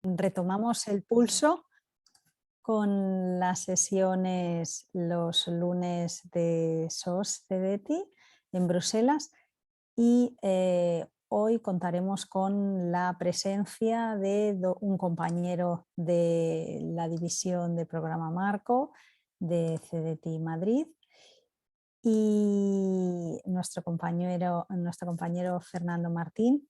Retomamos el pulso con las sesiones los lunes de SOS CDT en Bruselas y hoy contaremos con la presencia de un compañero de la división de programa Marco de CDT Madrid y nuestro compañero Fernando Martín.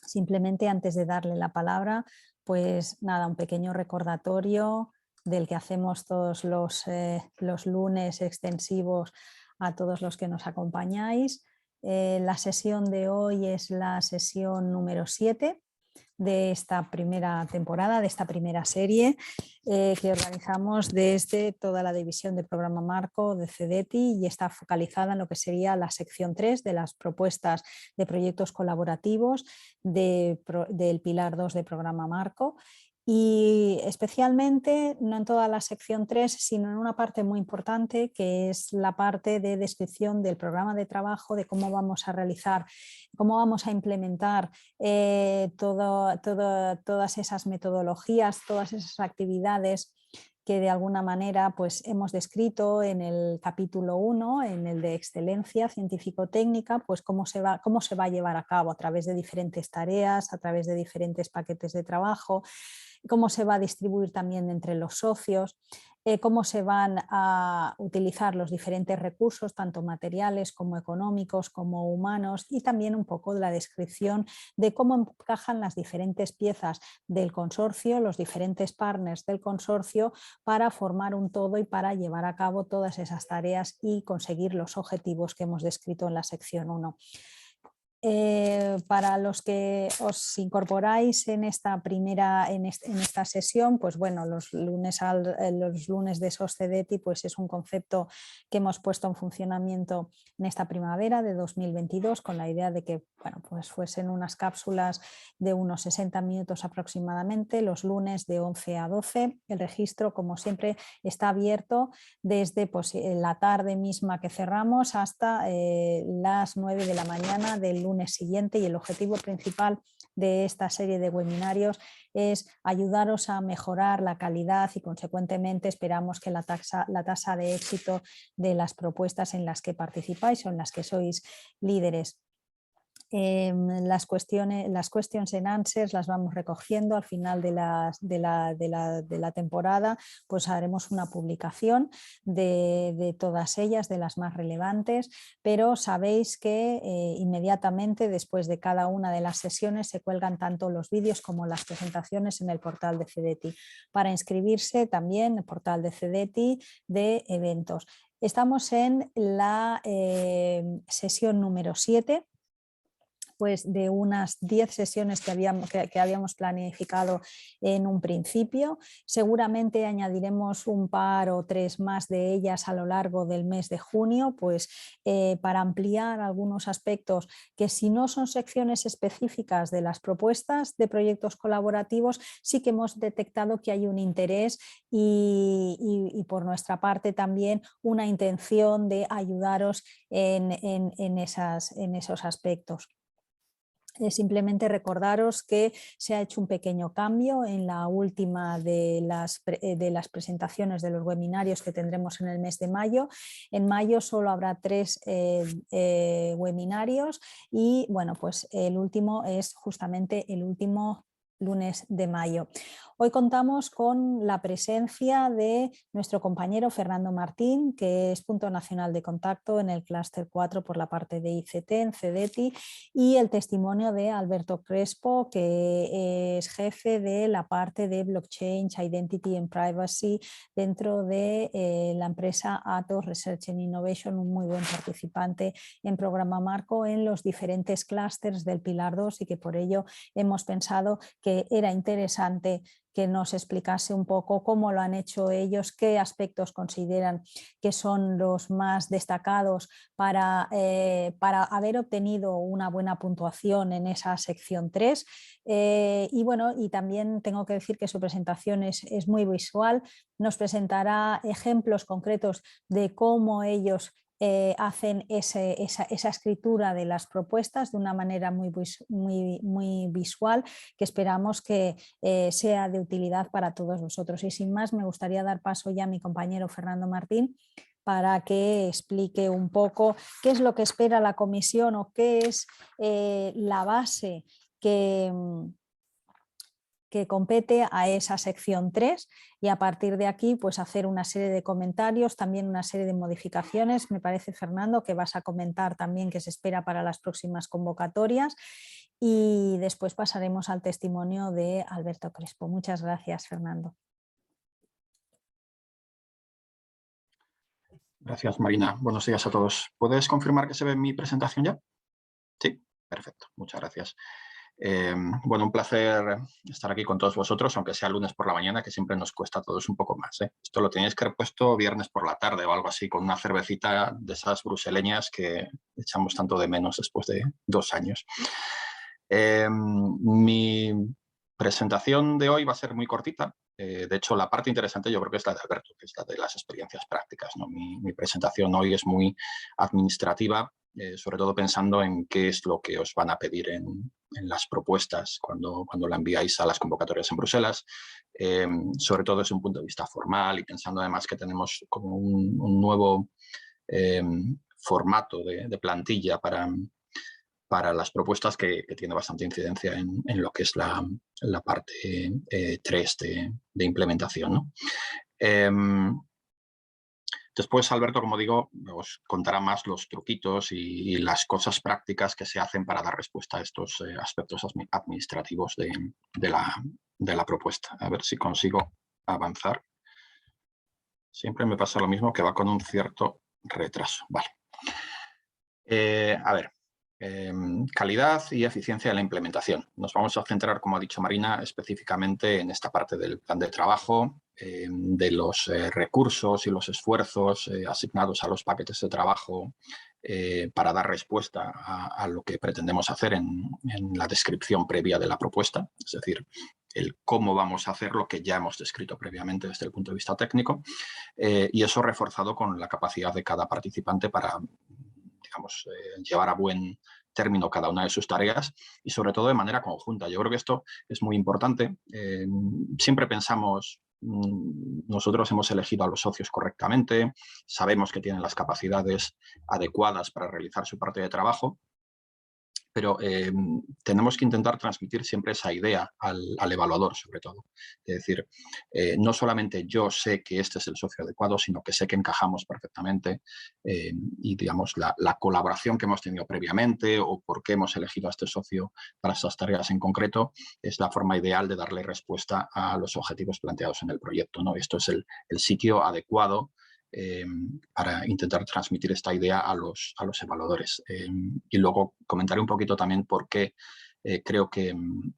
Simplemente antes de darle la palabra, pues nada, un pequeño recordatorio del que hacemos todos los lunes extensivos a todos los que nos acompañáis. La sesión de hoy es la sesión número 7 de esta primera temporada, de esta primera serie que organizamos desde toda la división de programa Marco de CDT y está focalizada en lo que sería la sección 3 de las propuestas de proyectos colaborativos del pilar 2 de programa Marco. Y especialmente, no en toda la sección 3, sino en una parte muy importante que es la parte de descripción del programa de trabajo, de cómo vamos a realizar, cómo vamos a implementar todas esas metodologías, todas esas actividades que de alguna manera pues, hemos descrito en el capítulo 1, en el de excelencia científico-técnica, pues cómo se va a llevar a cabo a través de diferentes tareas, a través de diferentes paquetes de trabajo, cómo se va a distribuir también entre los socios, cómo se van a utilizar los diferentes recursos, tanto materiales como económicos como humanos, y también un poco de la descripción de cómo encajan las diferentes piezas del consorcio, los diferentes partners del consorcio, para formar un todo y para llevar a cabo todas esas tareas y conseguir los objetivos que hemos descrito en la sección 1. Para los que os incorporáis en esta sesión, pues bueno, los lunes de SOS CDT pues es un concepto que hemos puesto en funcionamiento en esta primavera de 2022 con la idea de que bueno, pues fuesen unas cápsulas de unos 60 minutos aproximadamente, los lunes de 11 a 12. El registro, como siempre, está abierto desde pues, la tarde misma que cerramos hasta las 9 de la mañana del lunes siguiente, y el objetivo principal de esta serie de webinarios es ayudaros a mejorar la calidad y consecuentemente esperamos que la tasa de éxito de las propuestas en las que participáis o en las que sois líderes. Las questions and answers las vamos recogiendo al final de la temporada, pues haremos una publicación de todas ellas, de las más relevantes, pero sabéis que inmediatamente después de cada una de las sesiones se cuelgan tanto los vídeos como las presentaciones en el portal de CDT. Para inscribirse también el portal de CDT de eventos. Estamos en la sesión número 7. Pues de unas 10 sesiones que habíamos planificado en un principio. Seguramente añadiremos un par o 3 más de ellas a lo largo del mes de junio, pues para ampliar algunos aspectos que si no son secciones específicas de las propuestas de proyectos colaborativos, sí que hemos detectado que hay un interés y por nuestra parte también una intención de ayudaros en esos aspectos. Simplemente recordaros que se ha hecho un pequeño cambio en la última de las presentaciones de los webinarios que tendremos en el mes de mayo. En mayo solo habrá 3 webinarios y bueno, pues el último es justamente el último lunes de mayo. Hoy contamos con la presencia de nuestro compañero Fernando Martín, que es punto nacional de contacto en el clúster 4 por la parte de ICT en CDT, y el testimonio de Alberto Crespo, que es jefe de la parte de Blockchain, Identity and Privacy dentro de la empresa Atos Research and Innovation, un muy buen participante en programa Marco en los diferentes clústeres del Pilar 2 y que por ello hemos pensado que era interesante que nos explicase un poco cómo lo han hecho ellos, qué aspectos consideran que son los más destacados para haber obtenido una buena puntuación en esa sección 3. Y bueno, y también tengo que decir que su presentación es muy visual, nos presentará ejemplos concretos de cómo ellos hacen esa escritura de las propuestas de una manera muy visual, que esperamos que sea de utilidad para todos vosotros. Y sin más, me gustaría dar paso ya a mi compañero Fernando Martín para que explique un poco qué es lo que espera la comisión o qué es la base que compete a esa sección 3, y a partir de aquí pues hacer una serie de comentarios, también una serie de modificaciones. Me parece, Fernando, que vas a comentar también qué se espera para las próximas convocatorias, y después pasaremos al testimonio de Alberto Crespo. Muchas gracias, Fernando. Gracias, Marina. Buenos días a todos. ¿Puedes confirmar que se ve mi presentación ya? Sí, perfecto. Muchas gracias. Bueno, un placer estar aquí con todos vosotros, aunque sea lunes por la mañana, que siempre nos cuesta a todos un poco más. Esto lo teníais que haber puesto viernes por la tarde o algo así, con una cervecita de esas bruseleñas que echamos tanto de menos después de 2 años. Mi presentación de hoy va a ser muy cortita. De hecho, la parte interesante yo creo que es la de Alberto, que es la de las experiencias prácticas, ¿no? Mi presentación hoy es muy administrativa, sobre todo pensando en qué es lo que os van a pedir en las propuestas cuando la enviáis a las convocatorias en Bruselas. Sobre todo desde un punto de vista formal y pensando además que tenemos como un nuevo formato de plantilla para las propuestas que tiene bastante incidencia en lo que es la parte 3 de implementación, ¿no? Después, Alberto, como digo, os contará más los truquitos y las cosas prácticas que se hacen para dar respuesta a estos aspectos administrativos de la propuesta. A ver si consigo avanzar. Siempre me pasa lo mismo, que va con un cierto retraso. Vale. A ver. Calidad y eficiencia de la implementación. Nos vamos a centrar, como ha dicho Marina, específicamente en esta parte del plan de trabajo, de los recursos y los esfuerzos asignados a los paquetes de trabajo para dar respuesta a lo que pretendemos hacer en la descripción previa de la propuesta, es decir, el cómo vamos a hacer lo que ya hemos descrito previamente desde el punto de vista técnico, y eso reforzado con la capacidad de cada participante para, digamos, llevar a buen término cada una de sus tareas y sobre todo de manera conjunta. Yo creo que esto es muy importante. Siempre pensamos, nosotros hemos elegido a los socios correctamente, sabemos que tienen las capacidades adecuadas para realizar su parte de trabajo, pero tenemos que intentar transmitir siempre esa idea al evaluador, sobre todo. Es decir, no solamente yo sé que este es el socio adecuado, sino que sé que encajamos perfectamente y, digamos, la colaboración que hemos tenido previamente o por qué hemos elegido a este socio para estas tareas en concreto es la forma ideal de darle respuesta a los objetivos planteados en el proyecto, ¿no? Esto es el sitio adecuado para intentar transmitir esta idea a los evaluadores. Y luego comentaré un poquito también por qué creo que en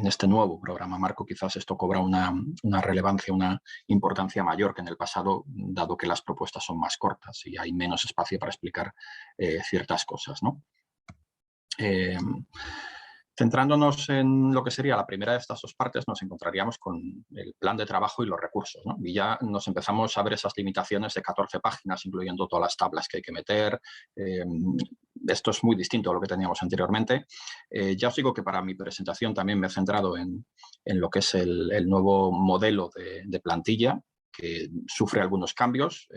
este nuevo programa marco quizás esto cobra una relevancia, una importancia mayor que en el pasado, dado que las propuestas son más cortas y hay menos espacio para explicar ciertas cosas, ¿no? Centrándonos en lo que sería la primera de estas dos partes, nos encontraríamos con el plan de trabajo y los recursos, ¿no? Y ya nos empezamos a ver esas limitaciones de 14 páginas, incluyendo todas las tablas que hay que meter. Esto es muy distinto a lo que teníamos anteriormente. Ya os digo que para mi presentación también me he centrado en lo que es el nuevo modelo de plantilla, que sufre algunos cambios.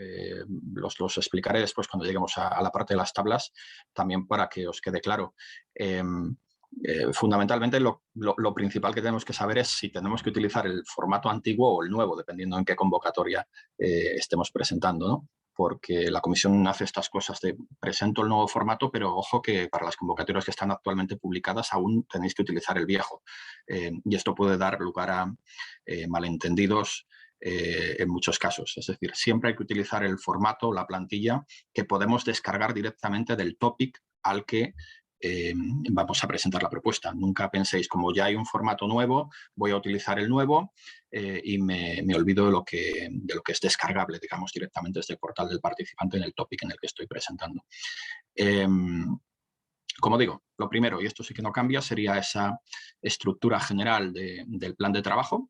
Los explicaré después cuando lleguemos a la parte de las tablas, también para que os quede claro. Fundamentalmente lo principal que tenemos que saber es si tenemos que utilizar el formato antiguo o el nuevo, dependiendo en qué convocatoria estemos presentando, ¿no? Porque la comisión hace estas cosas de presento el nuevo formato, pero ojo que para las convocatorias que están actualmente publicadas aún tenéis que utilizar el viejo. Y esto puede dar lugar a malentendidos en muchos casos. Es decir, siempre hay que utilizar el formato, la plantilla, que podemos descargar directamente del topic al que vamos a presentar la propuesta. Nunca penséis, como ya hay un formato nuevo, voy a utilizar el nuevo y me olvido de lo que es descargable, digamos, directamente desde el portal del participante en el topic en el que estoy presentando. Como digo, lo primero, y esto sí que no cambia, sería esa estructura general del plan de trabajo.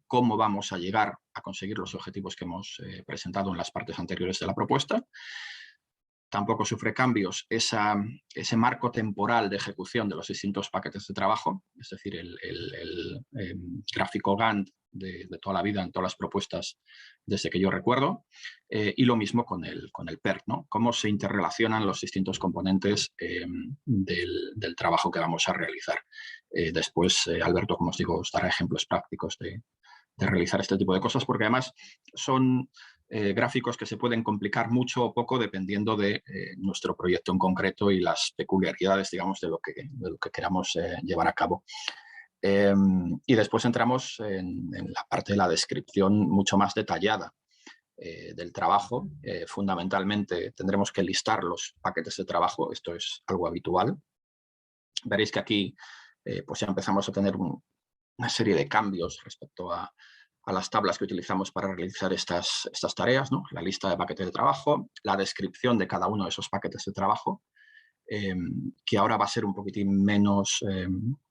cómo vamos a llegar a conseguir los objetivos que hemos presentado en las partes anteriores de la propuesta. Tampoco sufre cambios ese marco temporal de ejecución de los distintos paquetes de trabajo, es decir, el gráfico Gantt de toda la vida en todas las propuestas desde que yo recuerdo, y lo mismo con el PERT, ¿no? Cómo se interrelacionan los distintos componentes del trabajo que vamos a realizar. Después, Alberto, como os digo, os dará ejemplos prácticos de realizar este tipo de cosas, porque además son gráficos que se pueden complicar mucho o poco dependiendo de nuestro proyecto en concreto y las peculiaridades, digamos, de lo que queramos llevar a cabo. Y después entramos en la parte de la descripción mucho más detallada del trabajo. Fundamentalmente tendremos que listar los paquetes de trabajo, esto es algo habitual. Veréis que aquí pues ya empezamos a tener una serie de cambios respecto a las tablas que utilizamos para realizar estas tareas, ¿no? La lista de paquetes de trabajo, la descripción de cada uno de esos paquetes de trabajo, que ahora va a ser un poquitín menos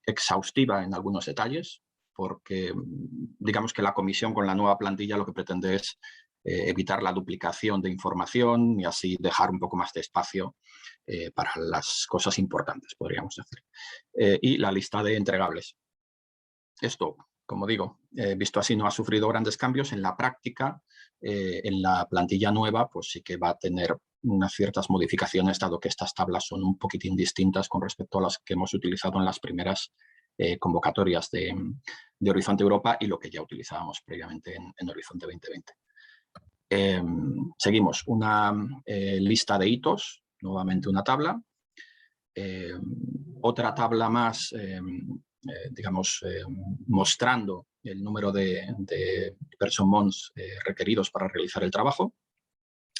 exhaustiva en algunos detalles, porque digamos que la comisión con la nueva plantilla lo que pretende es evitar la duplicación de información y así dejar un poco más de espacio para las cosas importantes, podríamos decir. Y la lista de entregables. Esto, como digo, visto así, no ha sufrido grandes cambios. En la práctica, en la plantilla nueva, pues sí que va a tener unas ciertas modificaciones, dado que estas tablas son un poquitín distintas con respecto a las que hemos utilizado en las primeras convocatorias de Horizonte Europa y lo que ya utilizábamos previamente en Horizonte 2020. Seguimos, una lista de hitos, nuevamente una tabla. Otra tabla más, digamos, mostrando el número de person months requeridos para realizar el trabajo.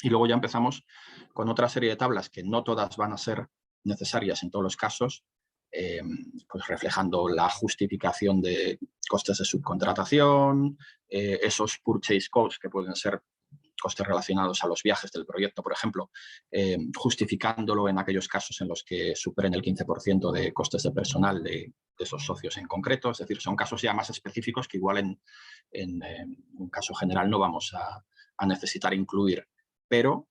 Y luego ya empezamos con otra serie de tablas que no todas van a ser necesarias en todos los casos, pues reflejando la justificación de costes de subcontratación, esos purchase costs que pueden ser costes relacionados a los viajes del proyecto, por ejemplo, justificándolo en aquellos casos en los que superen el 15% de costes de personal de esos socios en concreto. Es decir, son casos ya más específicos que igual en un caso general no vamos a necesitar incluir. Pero,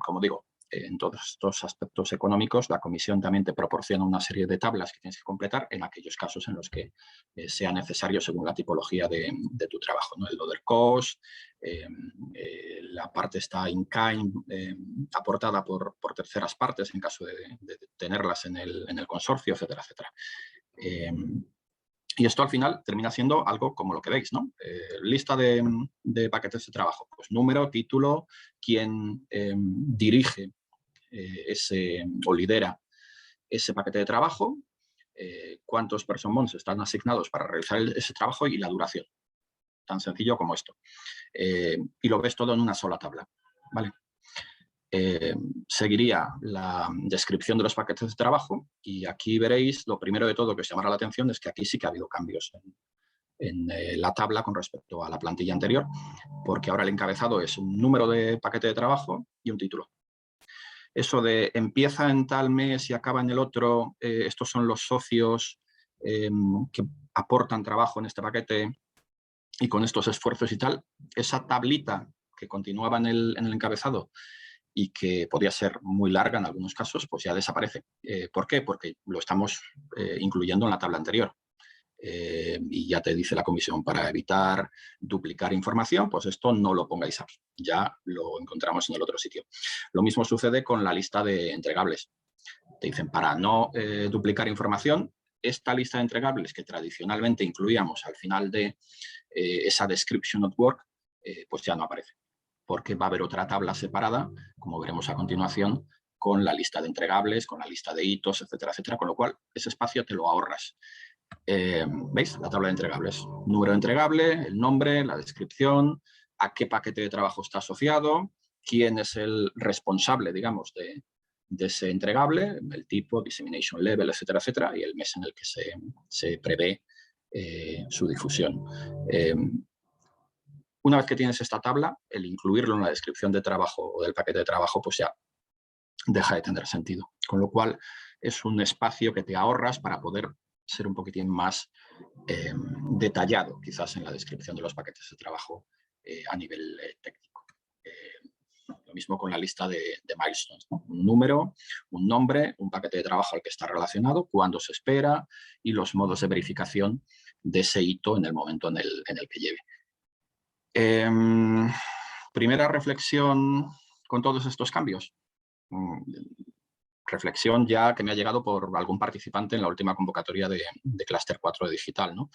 como digo, en todos estos aspectos económicos, la comisión también te proporciona una serie de tablas que tienes que completar en aquellos casos en los que sea necesario según la tipología de tu trabajo, ¿no? El loader cost, la parte está in kind, aportada por terceras partes en caso de tenerlas en el consorcio, etcétera, etcétera. Y esto al final termina siendo algo como lo que veis, ¿no? Lista de paquetes de trabajo, pues número, título, quién dirige o lidera ese paquete de trabajo, cuántos person months están asignados para realizar ese trabajo y la duración. Tan sencillo como esto. Y lo ves todo en una sola tabla, ¿vale? Seguiría la descripción de los paquetes de trabajo y aquí veréis, lo primero de todo que os llamará la atención es que aquí sí que ha habido cambios en la tabla con respecto a la plantilla anterior, porque ahora el encabezado es un número de paquete de trabajo y un título. Eso de empieza en tal mes y acaba en el otro, estos son los socios que aportan trabajo en este paquete y con estos esfuerzos y tal, esa tablita que continuaba en el encabezado y que podía ser muy larga en algunos casos, pues ya desaparece. ¿Por qué? Porque lo estamos incluyendo en la tabla anterior. Y ya te dice la comisión, para evitar duplicar información, pues esto no lo pongáis aquí, ya lo encontramos en el otro sitio. Lo mismo sucede con la lista de entregables. Te dicen, para no duplicar información, esta lista de entregables que tradicionalmente incluíamos al final de esa description of work, pues ya no aparece, porque va a haber otra tabla separada, como veremos a continuación, con la lista de entregables, con la lista de hitos, etcétera, etcétera, con lo cual ese espacio te lo ahorras. ¿Veis? La tabla de entregables. Número de entregable, el nombre, la descripción, a qué paquete de trabajo está asociado, quién es el responsable, digamos, de ese entregable, el tipo, dissemination level, etcétera, etcétera, y el mes en el que se prevé su difusión. Una vez que tienes esta tabla, el incluirlo en la descripción de trabajo o del paquete de trabajo, pues ya deja de tener sentido. Con lo cual, es un espacio que te ahorras para poder ser un poquitín más detallado, quizás en la descripción de los paquetes de trabajo a nivel técnico. Lo mismo con la lista de milestones, ¿no? Un número, un nombre, un paquete de trabajo al que está relacionado, cuándo se espera y los modos de verificación de ese hito en el momento en el que lleve. Primera reflexión con todos estos cambios. Reflexión ya que me ha llegado por algún participante en la última convocatoria de Cluster 4 de Digital, ¿no?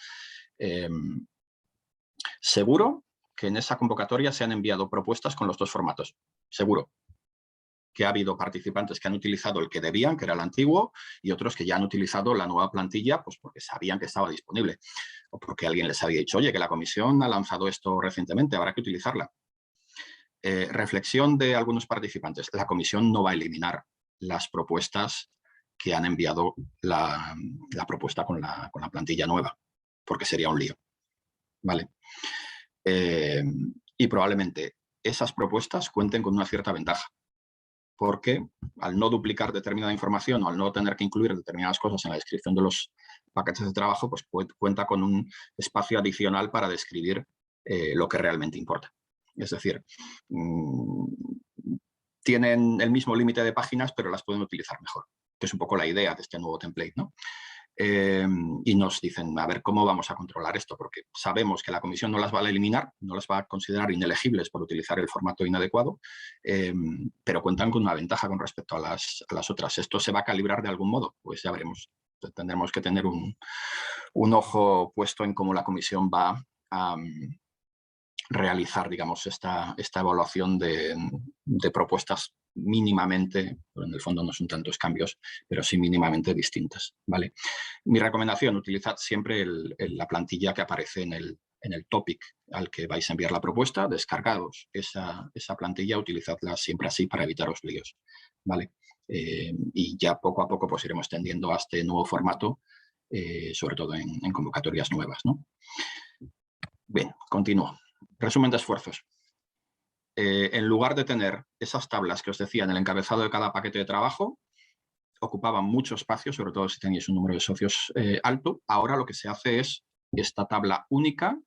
Seguro que en esa convocatoria se han enviado propuestas con los dos formatos. Seguro que ha habido participantes que han utilizado el que debían, que era el antiguo, y otros que ya han utilizado la nueva plantilla pues porque sabían que estaba disponible o porque alguien les había dicho, oye, que la comisión ha lanzado esto recientemente, habrá que utilizarla. Reflexión de algunos participantes. La comisión no va a eliminar las propuestas que han enviado la propuesta con la plantilla nueva, porque sería un lío. ¿Vale? Y probablemente esas propuestas cuenten con una cierta ventaja, porque al no duplicar determinada información o al no tener que incluir determinadas cosas en la descripción de los paquetes de trabajo, pues cuenta con un espacio adicional para describir lo que realmente importa. Es decir, tienen el mismo límite de páginas, pero las pueden utilizar mejor, que es un poco la idea de este nuevo template, ¿no? Y nos dicen, a ver, ¿cómo vamos a controlar esto? Porque sabemos que la comisión no las va a eliminar, no las va a considerar inelegibles por utilizar el formato inadecuado, pero cuentan con una ventaja con respecto a las otras. ¿Esto se va a calibrar de algún modo? Pues ya veremos. Tendremos que tener un ojo puesto en cómo la comisión va a realizar, digamos, esta evaluación de propuestas mínimamente, pero en el fondo no son tantos cambios, pero sí mínimamente distintas, ¿vale? Mi recomendación, utilizad siempre la plantilla que aparece en el topic al que vais a enviar la propuesta, descargados esa plantilla, utilizadla siempre así para evitaros líos, ¿vale? Y ya poco a poco pues iremos tendiendo a este nuevo formato, sobre todo en convocatorias nuevas, ¿no? Bien, continúo. Resumen de esfuerzos. En lugar de tener esas tablas que os decía en el encabezado de cada paquete de trabajo, ocupaban mucho espacio, sobre todo si tenéis un número de socios alto. Ahora lo que se hace es esta tabla única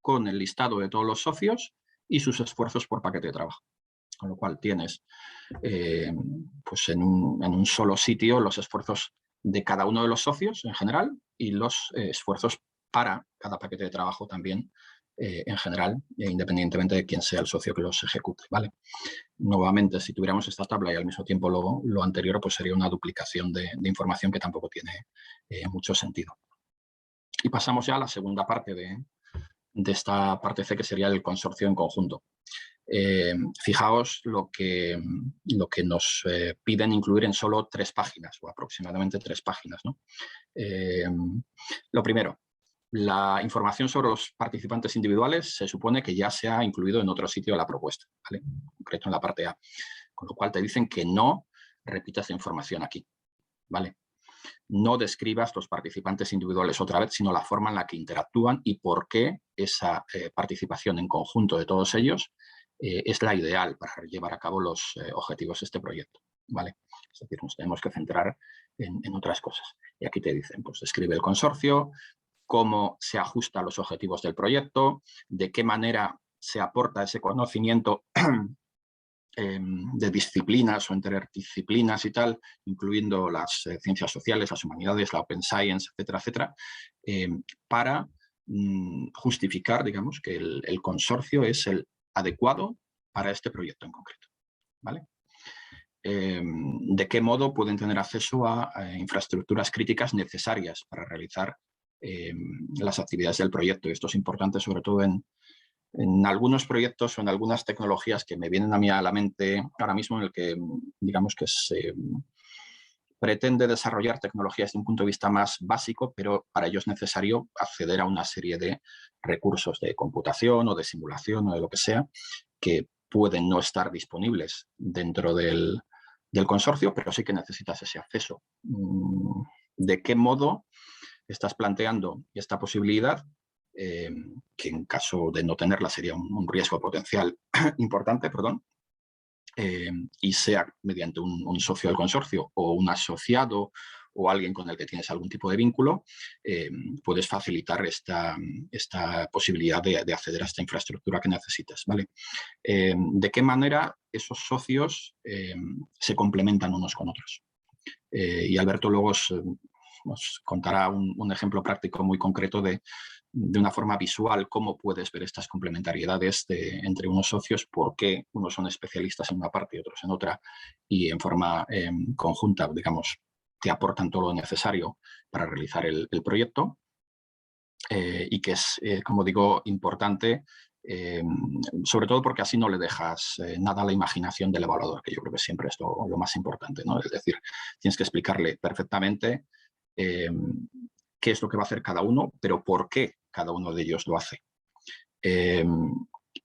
con el listado de todos los socios y sus esfuerzos por paquete de trabajo. Con lo cual tienes pues en un solo sitio los esfuerzos de cada uno de los socios en general y los esfuerzos para cada paquete de trabajo también en general, independientemente de quién sea el socio que los ejecute, ¿vale? Nuevamente, si tuviéramos esta tabla y al mismo tiempo lo anterior, pues sería una duplicación de información que tampoco tiene mucho sentido. Y pasamos ya a la segunda parte de esta parte C, que sería el consorcio en conjunto. Fijaos lo que nos piden incluir en solo 3 páginas, o aproximadamente 3 páginas, ¿no? Lo primero, la información sobre los participantes individuales se supone que ya se ha incluido en otro sitio de la propuesta, ¿vale? En concreto en la parte A. Con lo cual te dicen que no repitas la información aquí, ¿vale? No describas los participantes individuales otra vez, sino la forma en la que interactúan y por qué esa participación en conjunto de todos ellos es la ideal para llevar a cabo los objetivos de este proyecto, ¿vale? Es decir, nos tenemos que centrar en otras cosas. Y aquí te dicen, pues describe el consorcio, cómo se ajusta a los objetivos del proyecto, de qué manera se aporta ese conocimiento de disciplinas o interdisciplinas y tal, incluyendo las ciencias sociales, las humanidades, la open science, etcétera, etcétera, para justificar, digamos, que el consorcio es el adecuado para este proyecto en concreto, ¿vale? De qué modo pueden tener acceso a infraestructuras críticas necesarias para realizar las actividades del proyecto. Y esto es importante sobre todo en algunos proyectos o en algunas tecnologías que me vienen a mí a la mente ahora mismo, en el que, digamos, que se pretende desarrollar tecnologías desde un punto de vista más básico, pero para ello es necesario acceder a una serie de recursos de computación o de simulación o de lo que sea, que pueden no estar disponibles dentro del consorcio, pero sí que necesitas ese acceso. ¿De qué modo estás planteando esta posibilidad? Que en caso de no tenerla sería un riesgo potencial importante, perdón, y sea mediante un socio del consorcio o un asociado o alguien con el que tienes algún tipo de vínculo, puedes facilitar esta posibilidad de acceder a esta infraestructura que necesites, ¿vale? ¿De qué manera esos socios se complementan unos con otros? Y Alberto luego os contará un ejemplo práctico muy concreto de una forma visual cómo puedes ver estas complementariedades entre unos socios, por qué unos son especialistas en una parte y otros en otra, y en forma conjunta, digamos, te aportan todo lo necesario para realizar el proyecto, y que es, como digo, importante, sobre todo porque así no le dejas nada a la imaginación del evaluador, que yo creo que siempre es lo más importante, ¿no? Es decir, tienes que explicarle perfectamente qué es lo que va a hacer cada uno, pero por qué cada uno de ellos lo hace.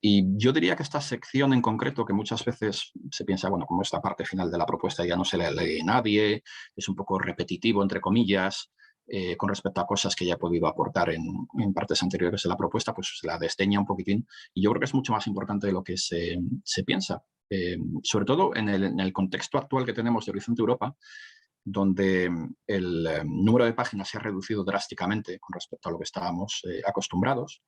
Y yo diría que esta sección en concreto, que muchas veces se piensa, bueno, como esta parte final de la propuesta ya no se le lee a nadie, es un poco repetitivo, entre comillas, con respecto a cosas que ya he podido aportar en partes anteriores de la propuesta, pues la desdeña un poquitín. Y yo creo que es mucho más importante de lo que se piensa. Sobre todo en el contexto actual que tenemos de Horizonte Europa, donde el número de páginas se ha reducido drásticamente con respecto a lo que estábamos acostumbrados.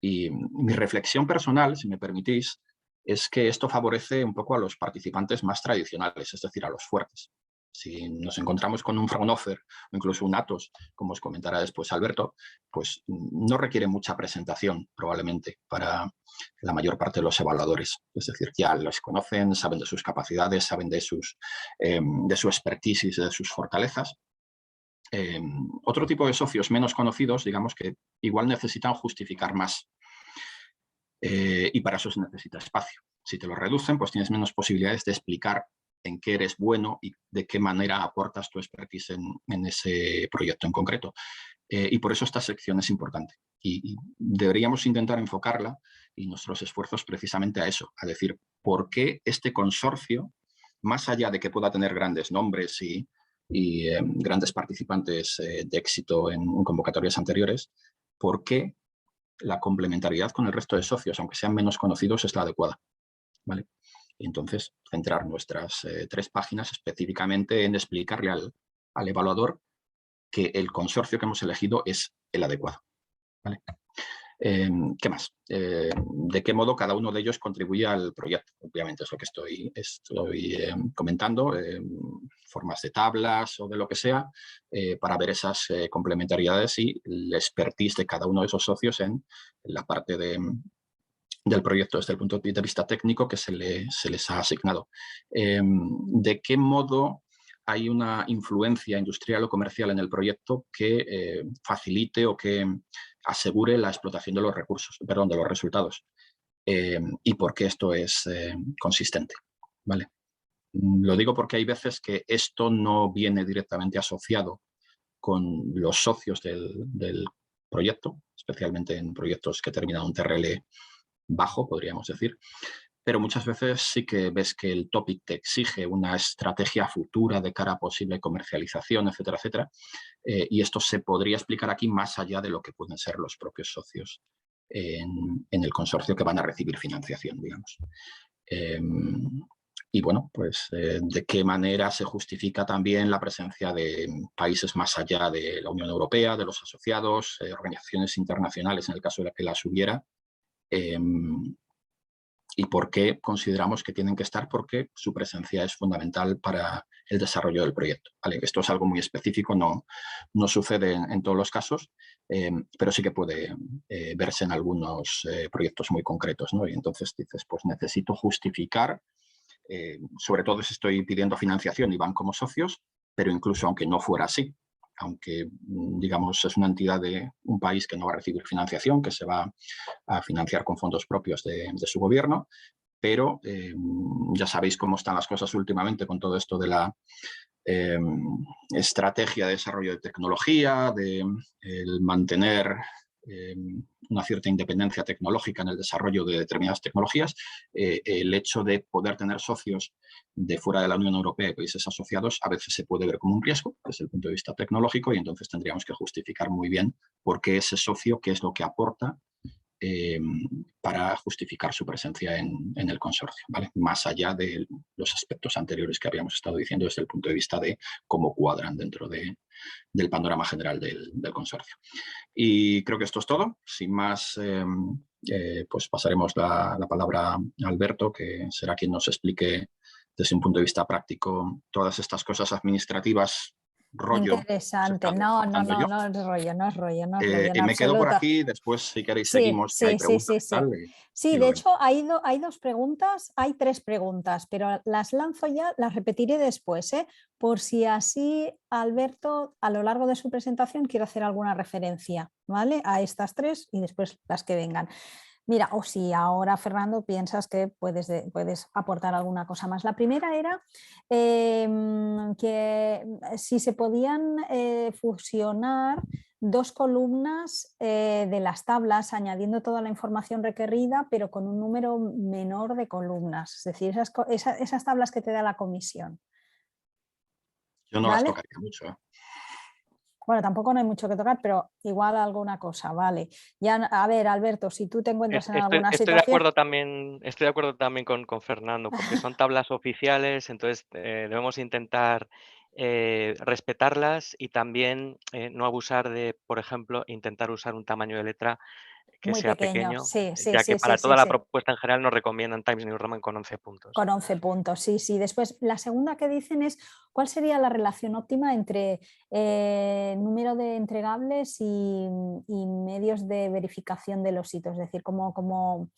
Y mi reflexión personal, si me permitís, es que esto favorece un poco a los participantes más tradicionales, es decir, a los fuertes. Si nos encontramos con un Fraunhofer o incluso un Atos, como os comentará después Alberto, pues no requiere mucha presentación probablemente para la mayor parte de los evaluadores. Es decir, ya los conocen, saben de sus capacidades, saben de su expertise y de sus fortalezas. Otro tipo de socios menos conocidos, digamos que igual necesitan justificar más. Y para eso se necesita espacio. Si te lo reducen, pues tienes menos posibilidades de explicar en qué eres bueno y de qué manera aportas tu expertise en ese proyecto en concreto. Y por eso esta sección es importante. Y deberíamos intentar enfocarla y nuestros esfuerzos precisamente a eso, a decir, ¿por qué este consorcio, más allá de que pueda tener grandes nombres y grandes participantes de éxito en convocatorias anteriores, por qué la complementariedad con el resto de socios, aunque sean menos conocidos, es la adecuada, ¿vale? Y entonces, centrar nuestras 3 páginas específicamente en explicarle al evaluador que el consorcio que hemos elegido es el adecuado, ¿vale? ¿Qué más? ¿De qué modo cada uno de ellos contribuye al proyecto? Obviamente es lo que estoy comentando, formas de tablas o de lo que sea, para ver esas complementariedades y el expertise de cada uno de esos socios en la parte del proyecto desde el punto de vista técnico que se les ha asignado. ¿De qué modo hay una influencia industrial o comercial en el proyecto que facilite o que asegure la explotación de los recursos, perdón, de los resultados? Y por qué esto es consistente, ¿vale? Lo digo porque hay veces que esto no viene directamente asociado con los socios del proyecto, especialmente en proyectos que terminan un TRL bajo, podríamos decir, pero muchas veces sí que ves que el topic te exige una estrategia futura de cara a posible comercialización, etcétera, etcétera, y esto se podría explicar aquí más allá de lo que pueden ser los propios socios en el consorcio que van a recibir financiación, digamos. Y bueno, pues de qué manera se justifica también la presencia de países más allá de la Unión Europea, de los asociados, organizaciones internacionales en el caso de que las hubiera, y por qué consideramos que tienen que estar, porque su presencia es fundamental para el desarrollo del proyecto. ¿Vale? Esto es algo muy específico, no sucede en todos los casos, pero sí que puede verse en algunos proyectos muy concretos, ¿no? Y entonces dices, pues necesito justificar, sobre todo si estoy pidiendo financiación y van como socios, pero incluso aunque no fuera así, aunque, digamos, es una entidad de un país que no va a recibir financiación, que se va a financiar con fondos propios de su gobierno, pero ya sabéis cómo están las cosas últimamente con todo esto de la estrategia de desarrollo de tecnología, de el mantener una cierta independencia tecnológica en el desarrollo de determinadas tecnologías, el hecho de poder tener socios de fuera de la Unión Europea y países asociados a veces se puede ver como un riesgo desde el punto de vista tecnológico y entonces tendríamos que justificar muy bien por qué ese socio, qué es lo que aporta para justificar su presencia en el consorcio, ¿vale? Más allá de los aspectos anteriores que habíamos estado diciendo desde el punto de vista de cómo cuadran dentro del panorama general del consorcio. Y creo que esto es todo. Sin más, pues pasaremos la palabra a Alberto, que será quien nos explique desde un punto de vista práctico todas estas cosas administrativas, rollo. Interesante. No, no, no, Yo. no es rollo, no es rollo, no es rollo en Me quedo por absoluto. aquí, después si queréis Sí, seguimos, si hay sí, sí, preguntas sí, y tal, sí. Sí, y de lo vemos. hecho hay dos preguntas, hay tres preguntas, pero las lanzo ya, las repetiré después, por si así Alberto a lo largo de su presentación quiere hacer alguna referencia, ¿vale? A estas tres y después las que vengan. Mira, o si ahora, Fernando, piensas que puedes aportar alguna cosa más. La primera era que si se podían fusionar dos columnas de las tablas, añadiendo toda la información requerida, pero con un número menor de columnas, es decir, esas tablas que te da la comisión. Yo no las ¿Vale? tocaría mucho, ¿eh? Bueno, tampoco no hay mucho que tocar, pero igual alguna cosa, vale. Ya, a ver, Alberto, si tú te encuentras en alguna Estoy de situación... acuerdo también con Fernando, porque son tablas oficiales, entonces debemos intentar respetarlas y también no abusar de, por ejemplo, intentar usar un tamaño de letra que Muy sea pequeño, pequeño, sí, sí, ya que sí, sí, para sí, toda la sí. propuesta en general nos recomiendan Times New Roman con 11 puntos. Con 11 puntos, sí, sí. Después, la segunda que dicen es cuál sería la relación óptima entre número de entregables y medios de verificación de los hitos. Es decir, como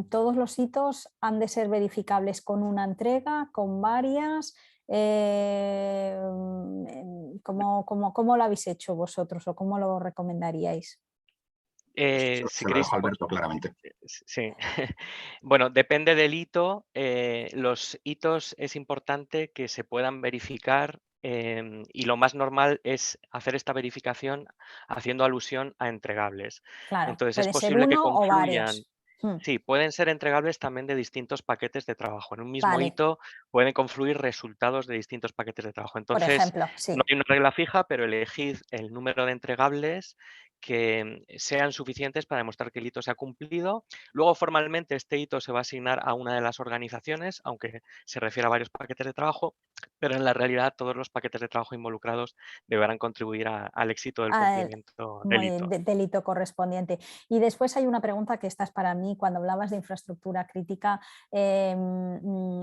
todos los hitos han de ser verificables con una entrega, con varias. ¿Cómo lo habéis hecho vosotros o cómo lo recomendaríais? Si Se lo queréis, dejo a Alberto claramente. sí. Bueno, depende del hito. Los hitos es importante que se puedan verificar y lo más normal es hacer esta verificación haciendo alusión a entregables. Claro, Entonces es puede ser posible que uno o confluyan. varios. Hmm, Sí, pueden ser entregables también de distintos paquetes de trabajo. En un mismo vale. hito pueden confluir resultados de distintos paquetes de trabajo. Por Entonces, ejemplo, no sí. hay una regla fija, pero elegid el número de entregables que sean suficientes para demostrar que el hito se ha cumplido. Luego, formalmente, este hito se va a asignar a una de las organizaciones, aunque se refiere a varios paquetes de trabajo, pero en la realidad todos los paquetes de trabajo involucrados deberán contribuir al éxito del cumplimiento del hito. Delito correspondiente. Y después hay una pregunta que esta es para mí, cuando hablabas de infraestructura crítica,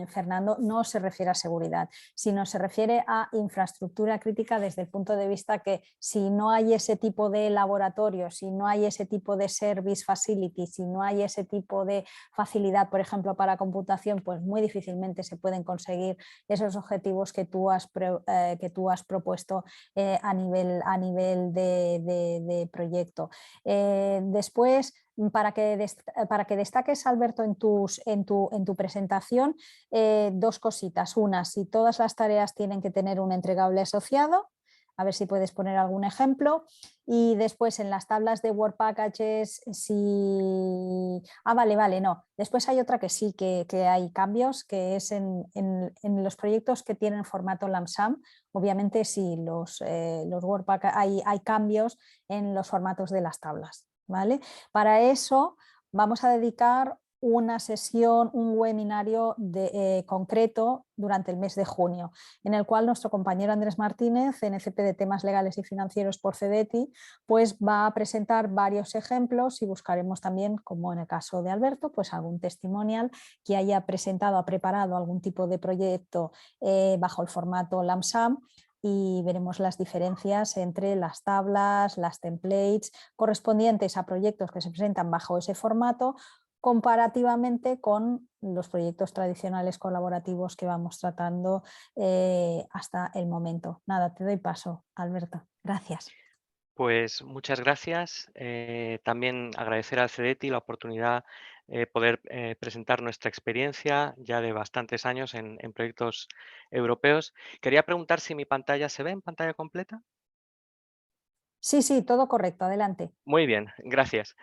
Fernando, no se refiere a seguridad, sino se refiere a infraestructura crítica desde el punto de vista que si no hay ese tipo de laboratorio, si no hay ese tipo de service facility, si no hay ese tipo de facilidad, por ejemplo, para computación, pues muy difícilmente se pueden conseguir esos objetivos que tú has propuesto a nivel de proyecto. Después, para que destaques, Alberto, en tu presentación, dos cositas. Una, si todas las tareas tienen que tener un entregable asociado, a ver si puedes poner algún ejemplo. Y después en las tablas de Word Packages, si... Ah, vale, no. Después hay otra que sí, que hay cambios, que es en los proyectos que tienen formato LAMSAM. Obviamente sí, los Word Packages, hay cambios en los formatos de las tablas, ¿vale? Para eso vamos a dedicar una sesión, un webinario concreto durante el mes de junio, en el cual nuestro compañero Andrés Martínez, CNCP de temas legales y financieros por CEDETI, pues va a presentar varios ejemplos y buscaremos también, como en el caso de Alberto, pues algún testimonial que haya presentado, ha preparado algún tipo de proyecto bajo el formato LAMSAM, y veremos las diferencias entre las tablas, las templates correspondientes a proyectos que se presentan bajo ese formato comparativamente con los proyectos tradicionales colaborativos que vamos tratando hasta el momento. Nada, te doy paso, Alberto. Gracias. Pues muchas gracias. También agradecer al CEDETI la oportunidad de poder presentar nuestra experiencia ya de bastantes años en proyectos europeos. Quería preguntar si mi pantalla se ve en pantalla completa. Sí, todo correcto, adelante. Muy bien, gracias.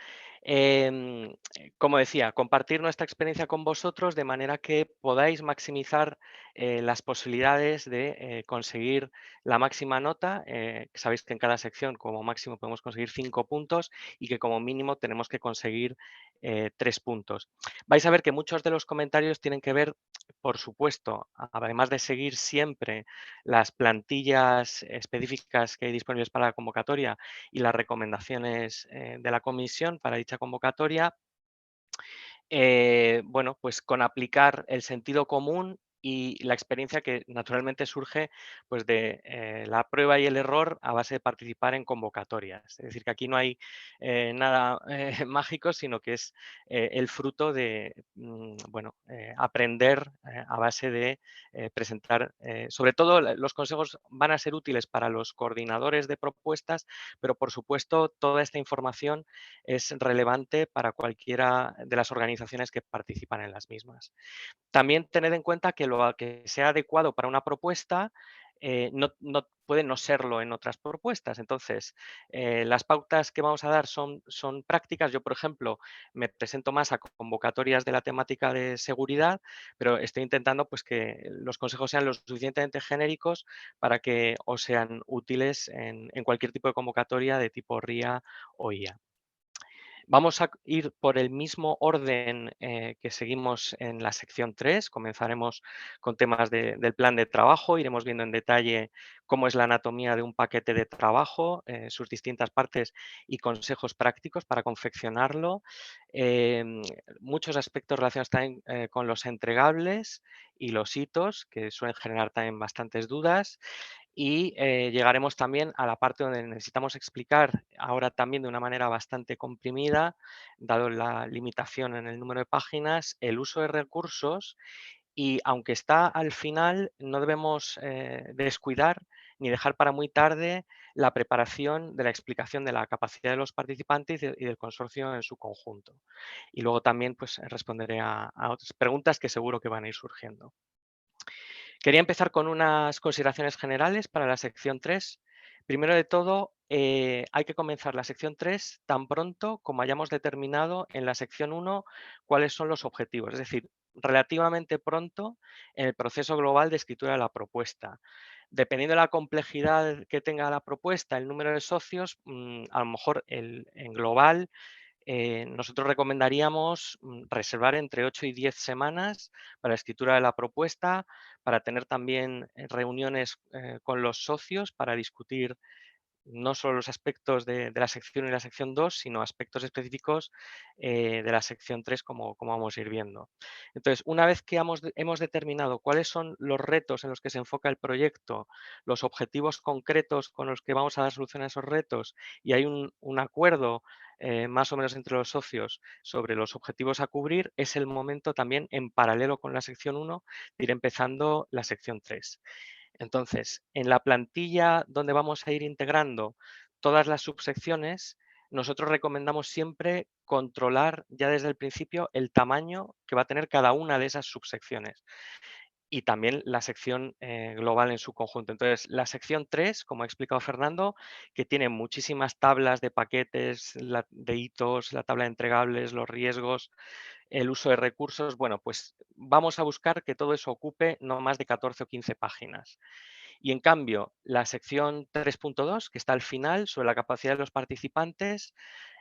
Como decía, compartir nuestra experiencia con vosotros de manera que podáis maximizar las posibilidades de conseguir la máxima nota. Sabéis que en cada sección como máximo podemos conseguir 5 puntos y que como mínimo tenemos que conseguir 3 puntos. Vais a ver que muchos de los comentarios tienen que ver, por supuesto, además de seguir siempre las plantillas específicas que hay disponibles para la convocatoria y las recomendaciones de la comisión para dicha convocatoria, bueno, pues con aplicar el sentido común y la experiencia que naturalmente surge pues de la prueba y el error a base de participar en convocatorias. Es decir, que aquí no hay nada mágico, sino que es el fruto de bueno, aprender a base de presentar. Sobre todo los consejos van a ser útiles para los coordinadores de propuestas, pero por supuesto toda esta información es relevante para cualquiera de las organizaciones que participan en las mismas. También tened en cuenta que lo que sea adecuado para una propuesta no puede no serlo en otras propuestas. Entonces, las pautas que vamos a dar son prácticas. Yo, por ejemplo, me presento más a convocatorias de la temática de seguridad, pero estoy intentando pues, que los consejos sean lo suficientemente genéricos para que os sean útiles en cualquier tipo de convocatoria de tipo RIA o IA. Vamos a ir por el mismo orden que seguimos en la sección 3. Comenzaremos con temas del plan de trabajo. Iremos viendo en detalle cómo es la anatomía de un paquete de trabajo, sus distintas partes y consejos prácticos para confeccionarlo. Em, Muchos aspectos relacionados también con los entregables y los hitos, que suelen generar también bastantes dudas. Y llegaremos también a la parte donde necesitamos explicar ahora también de una manera bastante comprimida, dado la limitación en el número de páginas, el uso de recursos y aunque está al final, no debemos descuidar ni dejar para muy tarde la preparación de la explicación de la capacidad de los participantes y del consorcio en su conjunto. Y luego también pues, responderé a otras preguntas que seguro que van a ir surgiendo. Quería empezar con unas consideraciones generales para la sección 3. Primero de todo, hay que comenzar la sección 3 tan pronto como hayamos determinado en la sección 1 cuáles son los objetivos, es decir, relativamente pronto en el proceso global de escritura de la propuesta. Dependiendo de la complejidad que tenga la propuesta, el número de socios, a lo mejor en global nosotros recomendaríamos reservar entre 8 y 10 semanas para la escritura de la propuesta, para tener también reuniones con los socios para discutir no solo los aspectos de la sección y la sección 2, sino aspectos específicos de la sección 3, como vamos a ir viendo. Entonces, una vez que hemos determinado cuáles son los retos en los que se enfoca el proyecto, los objetivos concretos con los que vamos a dar solución a esos retos, y hay un acuerdo más o menos entre los socios sobre los objetivos a cubrir, es el momento también, en paralelo con la sección 1, de ir empezando la sección 3. Entonces, en la plantilla donde vamos a ir integrando todas las subsecciones, nosotros recomendamos siempre controlar ya desde el principio el tamaño que va a tener cada una de esas subsecciones y también la sección global en su conjunto. Entonces, la sección 3, como ha explicado Fernando, que tiene muchísimas tablas de paquetes, de hitos, la tabla de entregables, los riesgos, el uso de recursos, bueno, pues vamos a buscar que todo eso ocupe no más de 14 o 15 páginas. Y en cambio, la sección 3.2, que está al final, sobre la capacidad de los participantes,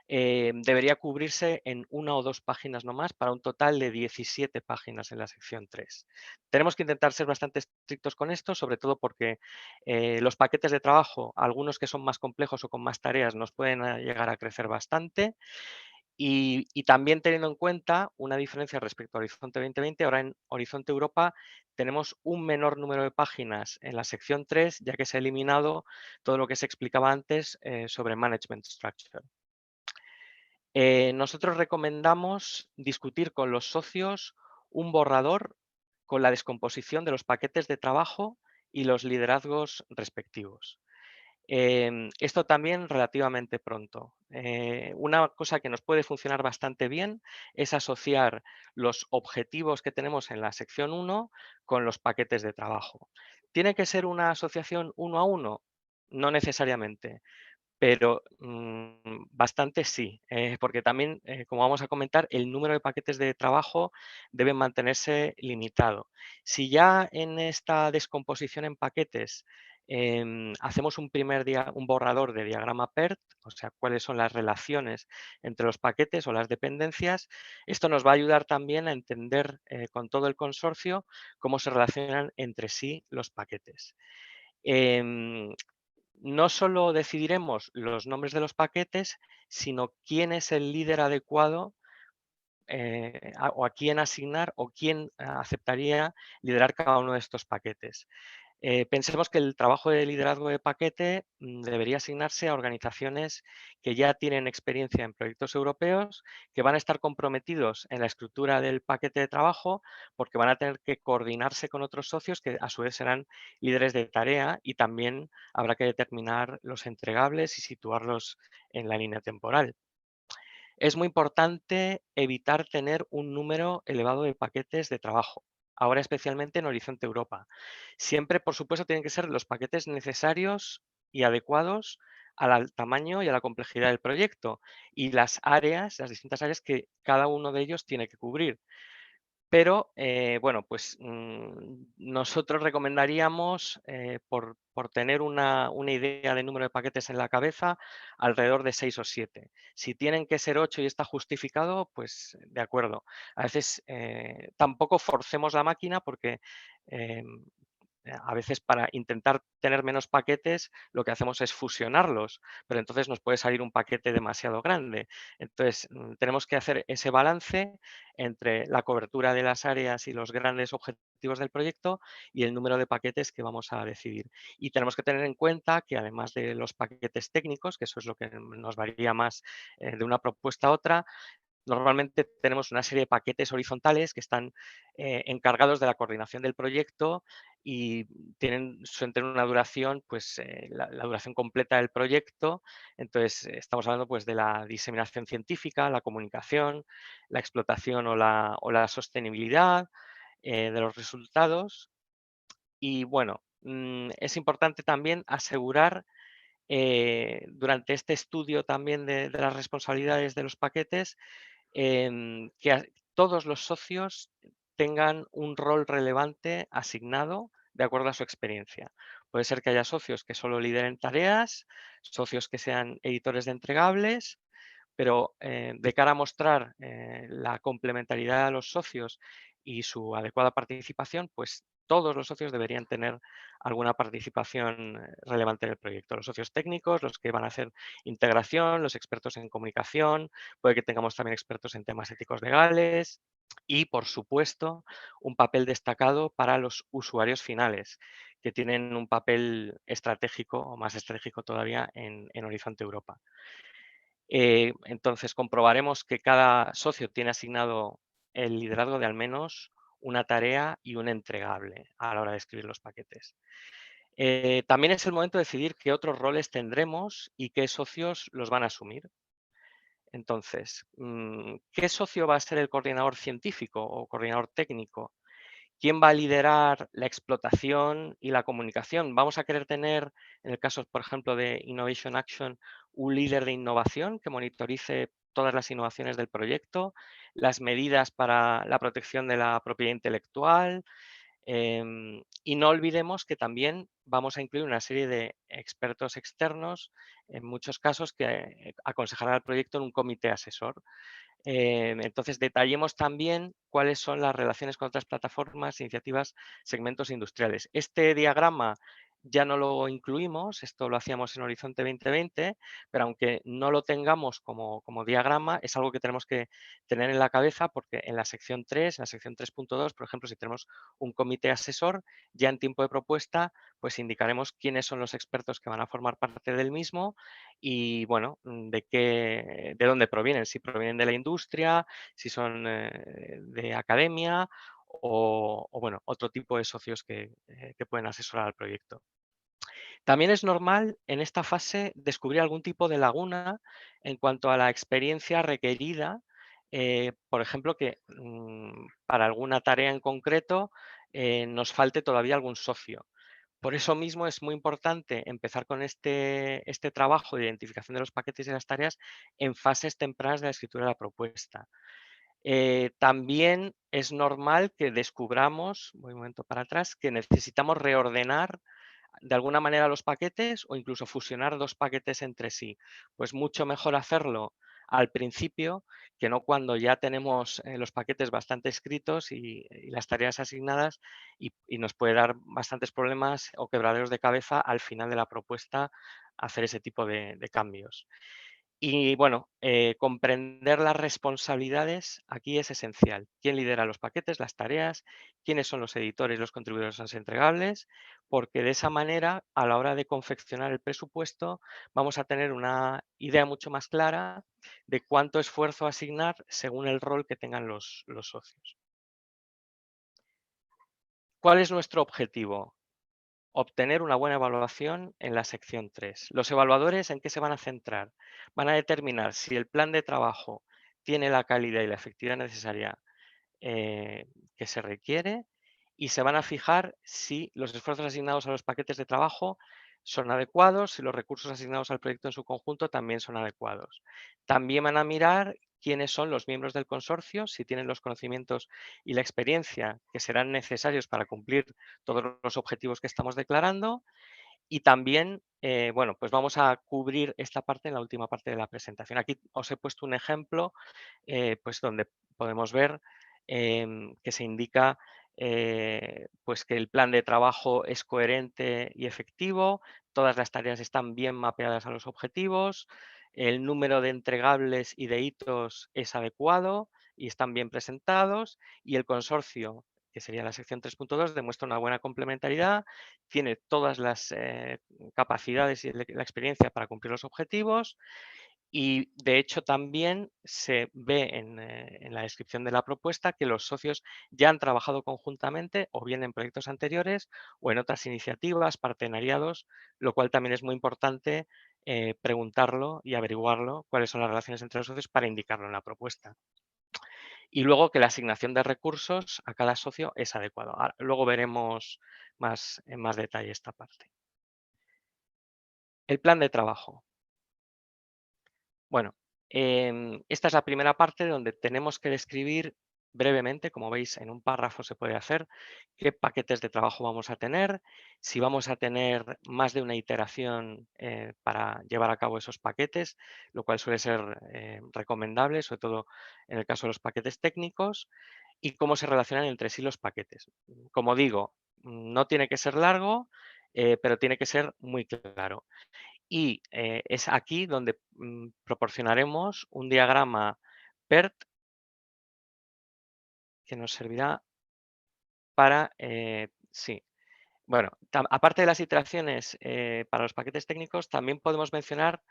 debería cubrirse en 1 o 2 páginas no más, para un total de 17 páginas en la sección 3. Tenemos que intentar ser bastante estrictos con esto, sobre todo porque los paquetes de trabajo, algunos que son más complejos o con más tareas, nos pueden llegar a crecer bastante. Y también teniendo en cuenta una diferencia respecto a Horizonte 2020, ahora en Horizonte Europa tenemos un menor número de páginas en la sección 3, ya que se ha eliminado todo lo que se explicaba antes sobre Management Structure. Nosotros recomendamos discutir con los socios un borrador con la descomposición de los paquetes de trabajo y los liderazgos respectivos. Esto también relativamente pronto. Una cosa que nos puede funcionar bastante bien es asociar los objetivos que tenemos en la sección 1 con los paquetes de trabajo. ¿Tiene que ser una asociación uno a uno? No necesariamente. pero bastante sí, porque también, como vamos a comentar, el número de paquetes de trabajo debe mantenerse limitado. Si ya en esta descomposición en paquetes hacemos un borrador de diagrama PERT, o sea, cuáles son las relaciones entre los paquetes o las dependencias, esto nos va a ayudar también a entender con todo el consorcio cómo se relacionan entre sí los paquetes. Em, no solo decidiremos los nombres de los paquetes, sino quién es el líder adecuado o a quién asignar o quién aceptaría liderar cada uno de estos paquetes. Pensemos que el trabajo de liderazgo de paquete debería asignarse a organizaciones que ya tienen experiencia en proyectos europeos, que van a estar comprometidos en la estructura del paquete de trabajo, porque van a tener que coordinarse con otros socios que a su vez serán líderes de tarea, y también habrá que determinar los entregables y situarlos en la línea temporal. Es muy importante evitar tener un número elevado de paquetes de trabajo, ahora especialmente en Horizonte Europa. Siempre, por supuesto, tienen que ser los paquetes necesarios y adecuados al tamaño y a la complejidad del proyecto y las áreas, las distintas áreas que cada uno de ellos tiene que cubrir. Pero, bueno, pues nosotros recomendaríamos, por tener una idea de número de paquetes en la cabeza, alrededor de 6 o 7. Si tienen que ser 8 y está justificado, pues de acuerdo. A veces tampoco forcemos la máquina porque em, a veces para intentar tener menos paquetes lo que hacemos es fusionarlos, pero entonces nos puede salir un paquete demasiado grande. Entonces tenemos que hacer ese balance entre la cobertura de las áreas y los grandes objetivos del proyecto y el número de paquetes que vamos a decidir. Y tenemos que tener en cuenta que además de los paquetes técnicos, que eso es lo que nos varía más de una propuesta a otra, normalmente tenemos una serie de paquetes horizontales que están encargados de la coordinación del proyecto y suelen tener una duración, pues la duración completa del proyecto. Entonces, estamos hablando pues de la diseminación científica, la comunicación, la explotación o la sostenibilidad de los resultados. Y bueno, es importante también asegurar durante este estudio también de las responsabilidades de los paquetes que todos los socios tengan un rol relevante asignado de acuerdo a su experiencia. Puede ser que haya socios que solo lideren tareas, socios que sean editores de entregables, pero de cara a mostrar la complementariedad de los socios y su adecuada participación, pues todos los socios deberían tener alguna participación relevante en el proyecto. Los socios técnicos, los que van a hacer integración, los expertos en comunicación, puede que tengamos también expertos en temas éticos legales y, por supuesto, un papel destacado para los usuarios finales, que tienen un papel estratégico o más estratégico todavía en Horizonte Europa. Entonces, comprobaremos que cada socio tiene asignado el liderazgo de al menos una tarea y un entregable a la hora de escribir los paquetes. También es el momento de decidir qué otros roles tendremos y qué socios los van a asumir. Entonces, ¿qué socio va a ser el coordinador científico o coordinador técnico? ¿Quién va a liderar la explotación y la comunicación? ¿Vamos a querer tener, en el caso, por ejemplo, de Innovation Action, un líder de innovación que monitorice todas las innovaciones del proyecto, las medidas para la protección de la propiedad intelectual? Y no olvidemos que también vamos a incluir una serie de expertos externos, en muchos casos, que aconsejarán al proyecto en un comité asesor. Entonces, detallemos también cuáles son las relaciones con otras plataformas, iniciativas, segmentos industriales. Este diagrama ya no lo incluimos, esto lo hacíamos en Horizonte 2020, pero aunque no lo tengamos como diagrama, es algo que tenemos que tener en la cabeza porque en la sección 3, en la sección 3.2, por ejemplo, si tenemos un comité asesor, ya en tiempo de propuesta, pues indicaremos quiénes son los expertos que van a formar parte del mismo y, bueno, de dónde provienen, si provienen de la industria, si son de academia o, bueno, otro tipo de socios que pueden asesorar al proyecto. También es normal en esta fase descubrir algún tipo de laguna en cuanto a la experiencia requerida, por ejemplo, que para alguna tarea en concreto nos falte todavía algún socio. Por eso mismo es muy importante empezar con este trabajo de identificación de los paquetes y las tareas en fases tempranas de la escritura de la propuesta. También es normal que descubramos, voy un momento para atrás, que necesitamos reordenar de alguna manera los paquetes o incluso fusionar dos paquetes entre sí. Pues mucho mejor hacerlo al principio que no cuando ya tenemos los paquetes bastante escritos y las tareas asignadas y nos puede dar bastantes problemas o quebraderos de cabeza al final de la propuesta hacer ese tipo de cambios. Y bueno, comprender las responsabilidades aquí es esencial. ¿Quién lidera los paquetes, las tareas? ¿Quiénes son los editores y los contribuidores a los entregables? Porque de esa manera, a la hora de confeccionar el presupuesto, vamos a tener una idea mucho más clara de cuánto esfuerzo asignar según el rol que tengan los socios. ¿Cuál es nuestro objetivo? Obtener una buena evaluación en la sección 3. Los evaluadores, ¿en qué se van a centrar? Van a determinar si el plan de trabajo tiene la calidad y la efectividad necesaria que se requiere y se van a fijar si los esfuerzos asignados a los paquetes de trabajo son adecuados, si los recursos asignados al proyecto en su conjunto también son adecuados. También van a mirar quiénes son los miembros del consorcio, si tienen los conocimientos y la experiencia que serán necesarios para cumplir todos los objetivos que estamos declarando. Y también, bueno, pues vamos a cubrir esta parte en la última parte de la presentación. Aquí os he puesto un ejemplo, pues donde podemos ver que se indica pues que el plan de trabajo es coherente y efectivo, todas las tareas están bien mapeadas a los objetivos, el número de entregables y de hitos es adecuado y están bien presentados y el consorcio, que sería la sección 3.2, demuestra una buena complementariedad, tiene todas las capacidades y la experiencia para cumplir los objetivos y de hecho también se ve en la descripción de la propuesta que los socios ya han trabajado conjuntamente o bien en proyectos anteriores o en otras iniciativas, partenariados, lo cual también es muy importante preguntarlo y averiguarlo cuáles son las relaciones entre los socios para indicarlo en la propuesta. Y luego que la asignación de recursos a cada socio es adecuado. Luego veremos en más detalle esta parte. El plan de trabajo. Bueno, esta es la primera parte donde tenemos que describir brevemente, como veis en un párrafo se puede hacer, qué paquetes de trabajo vamos a tener, si vamos a tener más de una iteración para llevar a cabo esos paquetes, lo cual suele ser recomendable, sobre todo en el caso de los paquetes técnicos, y cómo se relacionan entre sí los paquetes. Como digo, no tiene que ser largo, pero tiene que ser muy claro. Y es aquí donde proporcionaremos un diagrama PERT que nos servirá para, sí. Bueno, aparte de las iteraciones para los paquetes técnicos, también podemos mencionar,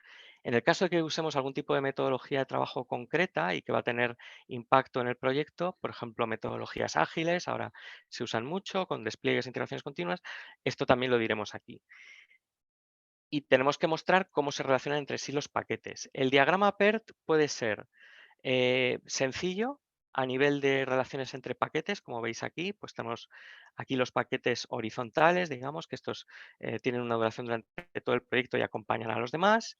en el caso de que usemos algún tipo de metodología de trabajo concreta y que va a tener impacto en el proyecto, por ejemplo, metodologías ágiles, ahora se usan mucho con despliegues e integraciones continuas, esto también lo diremos aquí. Y tenemos que mostrar cómo se relacionan entre sí los paquetes. El diagrama PERT puede ser sencillo a nivel de relaciones entre paquetes, como veis aquí, pues tenemos aquí los paquetes horizontales, digamos que estos tienen una duración durante todo el proyecto y acompañan a los demás,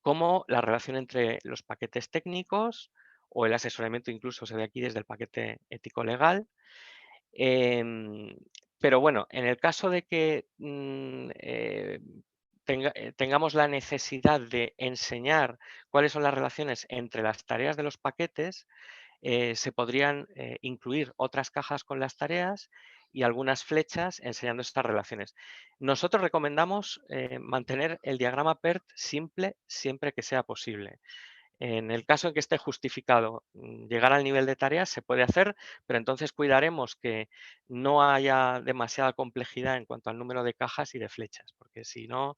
como la relación entre los paquetes técnicos o el asesoramiento incluso se ve aquí desde el paquete ético-legal. Em, pero bueno, en el caso de que tengamos la necesidad de enseñar cuáles son las relaciones entre las tareas de los paquetes, se podrían incluir otras cajas con las tareas y algunas flechas enseñando estas relaciones. Nosotros recomendamos mantener el diagrama PERT simple siempre que sea posible. En el caso en que esté justificado llegar al nivel de tareas, se puede hacer, pero entonces cuidaremos que no haya demasiada complejidad en cuanto al número de cajas y de flechas, porque si no,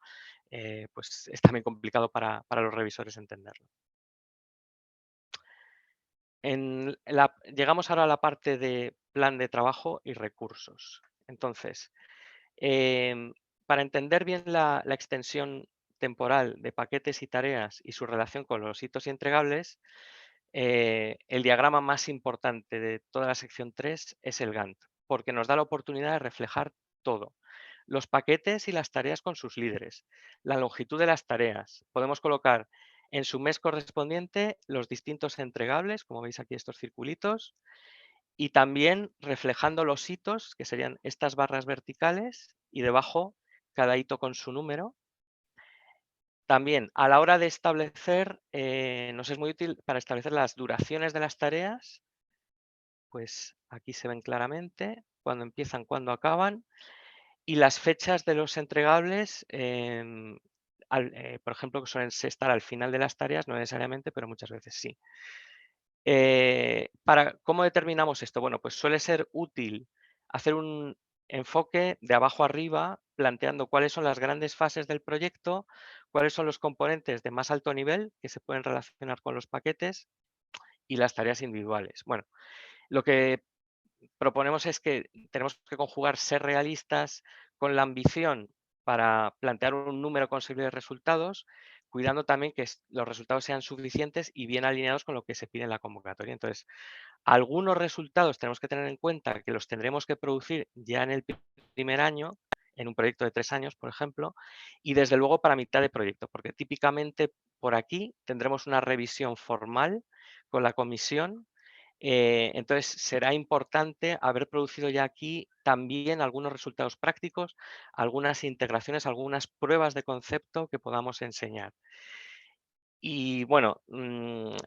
pues es también complicado para los revisores entenderlo. Llegamos ahora a la parte de plan de trabajo y recursos. Entonces, em, para entender bien la extensión temporal de paquetes y tareas y su relación con los hitos y entregables, el diagrama más importante de toda la sección 3 es el Gantt, porque nos da la oportunidad de reflejar todo. los paquetes y las tareas con sus líderes, la longitud de las tareas. Podemos colocar en su mes correspondiente los distintos entregables, como veis aquí estos circulitos, y también reflejando los hitos, que serían estas barras verticales, y debajo cada hito con su número. También, a la hora de establecer, nos es muy útil para establecer las duraciones de las tareas, pues aquí se ven claramente, cuándo empiezan, cuándo acaban, y las fechas de los entregables, por ejemplo, que suelen estar al final de las tareas, no necesariamente, pero muchas veces sí. ¿Cómo determinamos esto? Bueno, pues suele ser útil hacer un enfoque de abajo arriba, planteando cuáles son las grandes fases del proyecto, cuáles son los componentes de más alto nivel que se pueden relacionar con los paquetes y las tareas individuales. Bueno, lo que proponemos es que tenemos que conjugar ser realistas con la ambición para plantear un número conseguible de resultados, cuidando también que los resultados sean suficientes y bien alineados con lo que se pide en la convocatoria. Entonces, algunos resultados tenemos que tener en cuenta que los tendremos que producir ya en el primer año, en un proyecto de 3 años, por ejemplo, y desde luego para mitad de proyecto, porque típicamente por aquí tendremos una revisión formal con la comisión. Entonces, será importante haber producido ya aquí también algunos resultados prácticos, algunas integraciones, algunas pruebas de concepto que podamos enseñar. Y bueno,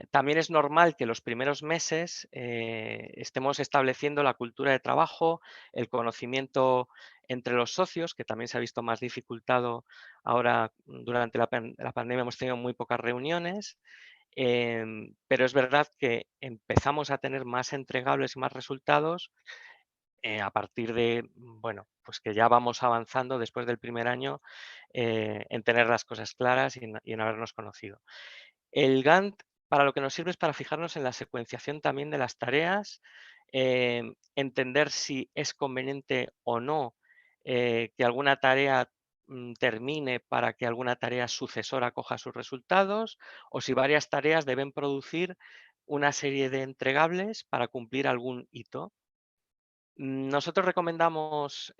también es normal que los primeros meses estemos estableciendo la cultura de trabajo, el conocimiento entre los socios, que también se ha visto más dificultado ahora durante la pandemia, hemos tenido muy pocas reuniones, pero es verdad que empezamos a tener más entregables y más resultados a partir de, bueno, pues que ya vamos avanzando después del primer año en tener las cosas claras y en habernos conocido. El Gantt para lo que nos sirve es para fijarnos en la secuenciación también de las tareas, entender si es conveniente o no que alguna tarea termine para que alguna tarea sucesora coja sus resultados, o si varias tareas deben producir una serie de entregables para cumplir algún hito. Nosotros recomendamos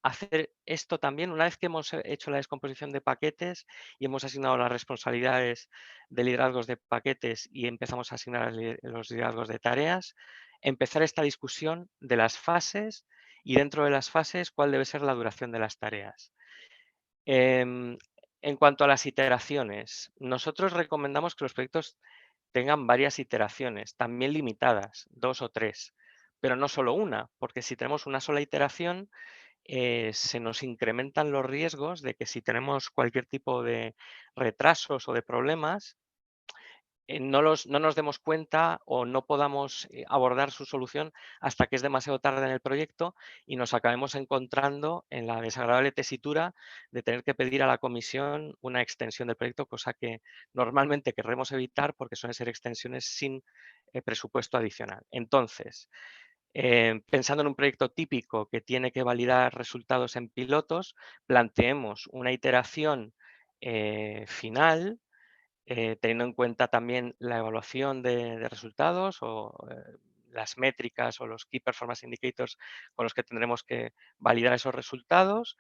hacer esto también una vez que hemos hecho la descomposición de paquetes y hemos asignado las responsabilidades de liderazgos de paquetes y empezamos a asignar los liderazgos de tareas, empezar esta discusión de las fases y dentro de las fases cuál debe ser la duración de las tareas. Em, en cuanto a las iteraciones, nosotros recomendamos que los proyectos tengan varias iteraciones, también limitadas, 2 o 3, pero no solo una, porque si tenemos una sola iteración, se nos incrementan los riesgos de que si tenemos cualquier tipo de retrasos o de problemas, no nos demos cuenta o no podamos abordar su solución hasta que es demasiado tarde en el proyecto y nos acabemos encontrando en la desagradable tesitura de tener que pedir a la comisión una extensión del proyecto, cosa que normalmente querremos evitar porque suelen ser extensiones sin presupuesto adicional. Entonces, pensando en un proyecto típico que tiene que validar resultados en pilotos, planteemos una iteración final teniendo en cuenta también la evaluación de resultados o las métricas o los Key Performance Indicators con los que tendremos que validar esos resultados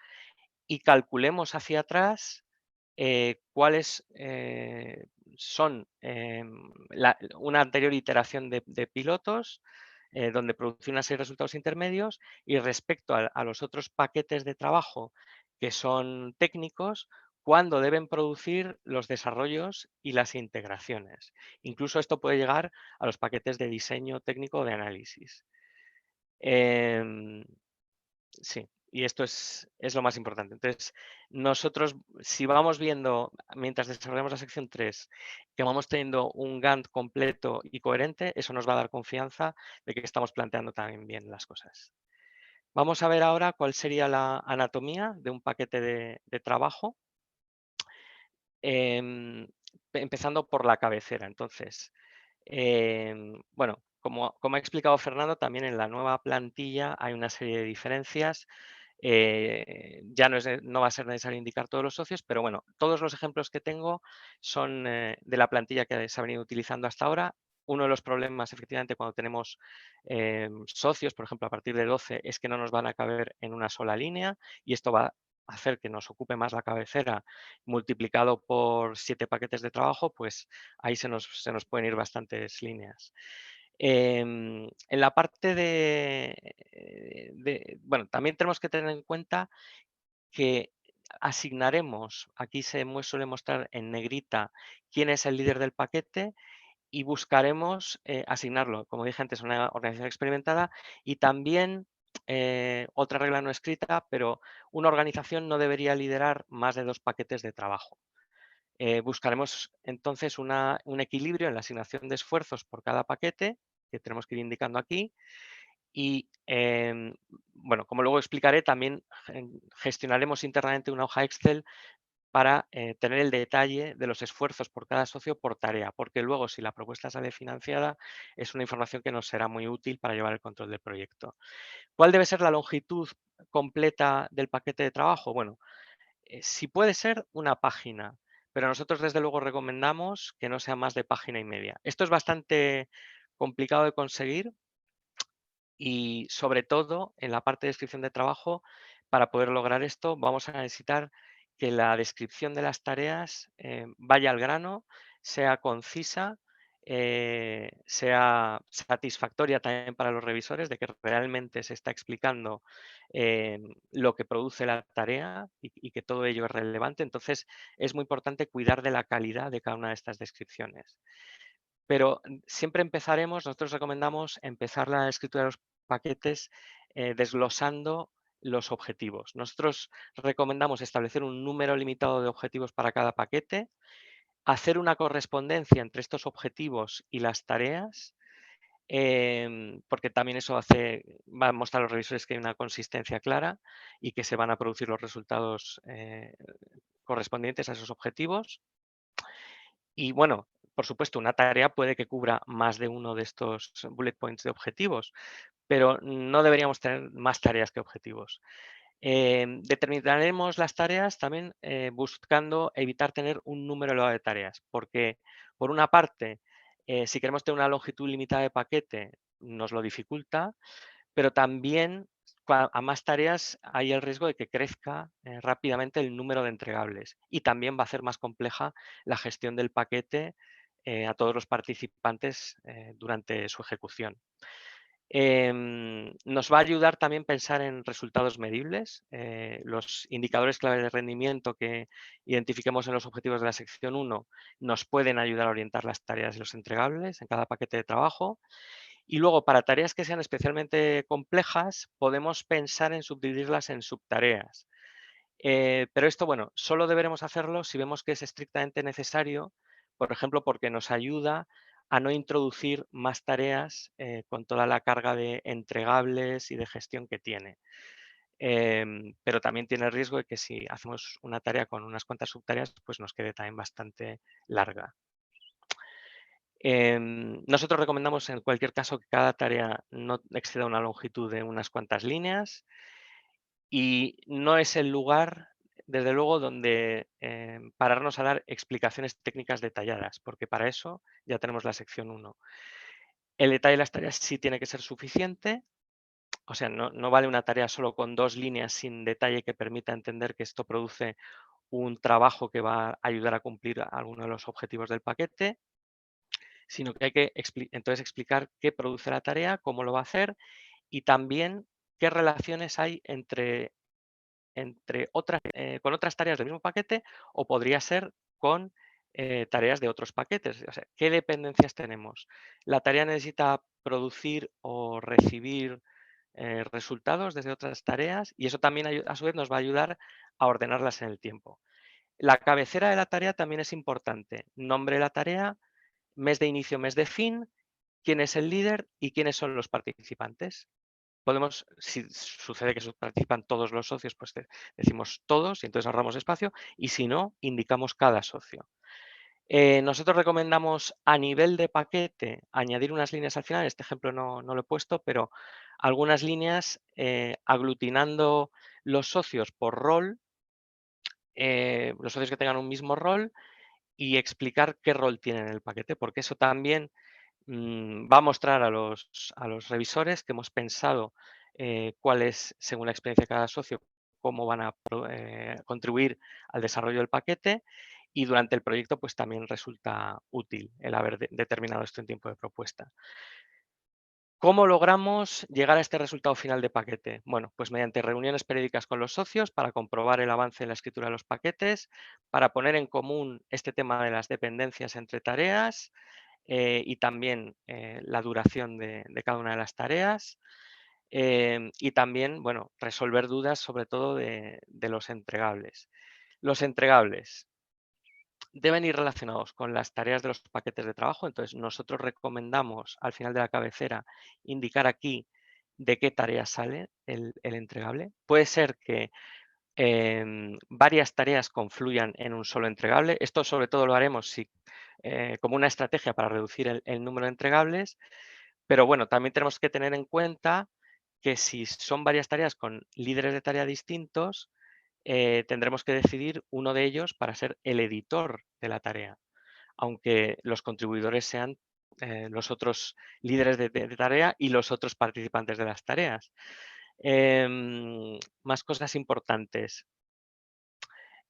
y calculemos hacia atrás cuáles son una anterior iteración de pilotos donde produce una serie de resultados intermedios y respecto a los otros paquetes de trabajo que son técnicos, cuándo deben producir los desarrollos y las integraciones. Incluso esto puede llegar a los paquetes de diseño técnico de análisis. Em, Sí, y esto es lo más importante. Entonces, nosotros, si vamos viendo, mientras desarrollamos la sección 3, que vamos teniendo un Gantt completo y coherente, eso nos va a dar confianza de que estamos planteando también bien las cosas. Vamos a ver ahora cuál sería la anatomía de un paquete de trabajo, empezando por la cabecera. Entonces, bueno, como ha explicado Fernando, también en la nueva plantilla hay una serie de diferencias. Ya no va a ser necesario indicar todos los socios, pero bueno, todos los ejemplos que tengo son de la plantilla que se ha venido utilizando hasta ahora. uno de los problemas, efectivamente, cuando tenemos socios, por ejemplo, a partir de 12, es que no nos van a caber en una sola línea y esto va a hacer que nos ocupe más la cabecera, multiplicado por 7 paquetes de trabajo, pues ahí se nos pueden ir bastantes líneas. En la parte bueno, también tenemos que tener en cuenta que asignaremos, aquí suele mostrar en negrita quién es el líder del paquete y buscaremos asignarlo, como dije antes, a una organización experimentada y también otra regla no escrita, pero una organización no debería liderar más de 2 paquetes de trabajo. Buscaremos entonces un equilibrio en la asignación de esfuerzos por cada paquete, que tenemos que ir indicando aquí, y, bueno, como luego explicaré, también gestionaremos internamente una hoja Excel para tener el detalle de los esfuerzos por cada socio por tarea, porque luego si la propuesta sale financiada es una información que nos será muy útil para llevar el control del proyecto. ¿Cuál debe ser la longitud completa del paquete de trabajo? Bueno, si puede ser una página, pero nosotros desde luego recomendamos que no sea más de página y media. Esto es bastante complicado de conseguir y sobre todo en la parte de descripción de trabajo, para poder lograr esto vamos a necesitar que la descripción de las tareas vaya al grano, sea concisa, sea satisfactoria también para los revisores, de que realmente se está explicando lo que produce la tarea y que todo ello es relevante. Entonces es muy importante cuidar de la calidad de cada una de estas descripciones. Pero siempre nosotros recomendamos empezar la escritura de los paquetes desglosando los objetivos. Nosotros recomendamos establecer un número limitado de objetivos para cada paquete, hacer una correspondencia entre estos objetivos y las tareas, porque también eso va a mostrar a los revisores que hay una consistencia clara y que se van a producir los resultados correspondientes a esos objetivos. Y bueno, por supuesto, una tarea puede que cubra más de uno de estos bullet points de objetivos, pero no deberíamos tener más tareas que objetivos. Determinaremos las tareas también buscando evitar tener un número elevado de tareas, porque por una parte, si queremos tener una longitud limitada de paquete, nos lo dificulta, pero también a más tareas hay el riesgo de que crezca rápidamente el número de entregables y también va a hacer más compleja la gestión del paquete a todos los participantes durante su ejecución. Nos va a ayudar también pensar en resultados medibles. Los indicadores clave de rendimiento que identifiquemos en los objetivos de la sección 1 nos pueden ayudar a orientar las tareas y los entregables en cada paquete de trabajo. Y luego, para tareas que sean especialmente complejas, podemos pensar en subdividirlas en subtareas. Pero esto, bueno, solo deberemos hacerlo si vemos que es estrictamente necesario, por ejemplo, porque nos ayuda a no introducir más tareas con toda la carga de entregables y de gestión que tiene. Pero también tiene el riesgo de que si hacemos una tarea con unas cuantas subtareas, pues nos quede también bastante larga. Nosotros recomendamos en cualquier caso que cada tarea no exceda una longitud de unas cuantas líneas y no es el lugar, desde luego, donde pararnos a dar explicaciones técnicas detalladas, porque para eso ya tenemos la sección 1. El detalle de las tareas sí tiene que ser suficiente, o sea, no vale una tarea solo con 2 líneas sin detalle que permita entender que esto produce un trabajo que va a ayudar a cumplir alguno de los objetivos del paquete, sino que hay que entonces explicar qué produce la tarea, cómo lo va a hacer y también qué relaciones hay entre otras, con otras tareas del mismo paquete o podría ser con tareas de otros paquetes. O sea, ¿qué dependencias tenemos? ¿La tarea necesita producir o recibir resultados desde otras tareas? Y eso también a su vez nos va a ayudar a ordenarlas en el tiempo. La cabecera de la tarea también es importante. Nombre de la tarea, mes de inicio, mes de fin, quién es el líder y quiénes son los participantes. Si sucede que participan todos los socios, pues decimos todos y entonces ahorramos espacio y si no, indicamos cada socio. Nosotros recomendamos a nivel de paquete añadir unas líneas al final, este ejemplo no lo he puesto, pero algunas líneas aglutinando los socios por rol, los socios que tengan un mismo rol y explicar qué rol tienen en el paquete, porque eso también va a mostrar a los revisores que hemos pensado cuál es, según la experiencia de cada socio, cómo van a contribuir al desarrollo del paquete, y durante el proyecto pues también resulta útil el haber determinado esto en tiempo de propuesta. ¿Cómo logramos llegar a este resultado final de paquete? Bueno, pues mediante reuniones periódicas con los socios para comprobar el avance en la escritura de los paquetes, para poner en común este tema de las dependencias entre tareas y también la duración de cada una de las tareas. Y también, bueno, resolver dudas sobre todo de los entregables. Los entregables deben ir relacionados con las tareas de los paquetes de trabajo. Entonces, nosotros recomendamos al final de la cabecera indicar aquí de qué tarea sale el entregable. Puede ser que varias tareas confluyan en un solo entregable. Esto sobre todo lo haremos si, como una estrategia para reducir el número de entregables. Pero bueno, también tenemos que tener en cuenta que si son varias tareas con líderes de tarea distintos, tendremos que decidir uno de ellos para ser el editor de la tarea, aunque los contribuidores sean los otros líderes de tarea y los otros participantes de las tareas. Más cosas importantes.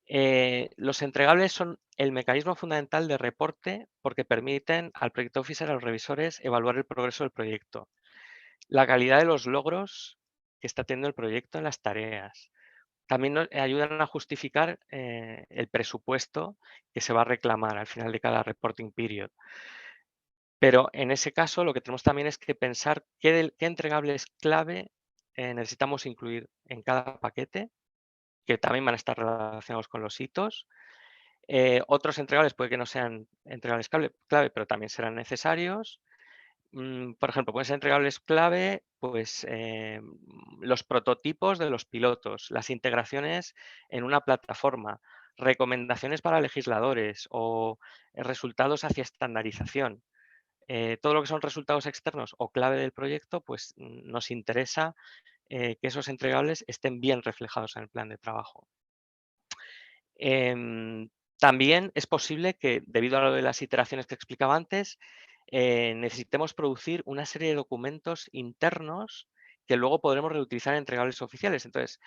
Los entregables son el mecanismo fundamental de reporte porque permiten al Project Officer, a los revisores, evaluar el progreso del proyecto, la calidad de los logros que está teniendo el proyecto en las tareas. También nos ayudan a justificar el presupuesto que se va a reclamar al final de cada reporting period. Pero en ese caso lo que tenemos también es que pensar qué entregables clave necesitamos incluir en cada paquete, que también van a estar relacionados con los hitos. Otros entregables puede que no sean entregables clave, pero también serán necesarios. Por ejemplo, pueden ser entregables clave, pues los prototipos de los pilotos, las integraciones en una plataforma, recomendaciones para legisladores o resultados hacia estandarización. Todo lo que son resultados externos o clave del proyecto, pues nos interesa que esos entregables estén bien reflejados en el plan de trabajo. También es posible que, debido a lo de las iteraciones que explicaba antes, necesitemos producir una serie de documentos internos que luego podremos reutilizar en entregables oficiales. Entonces,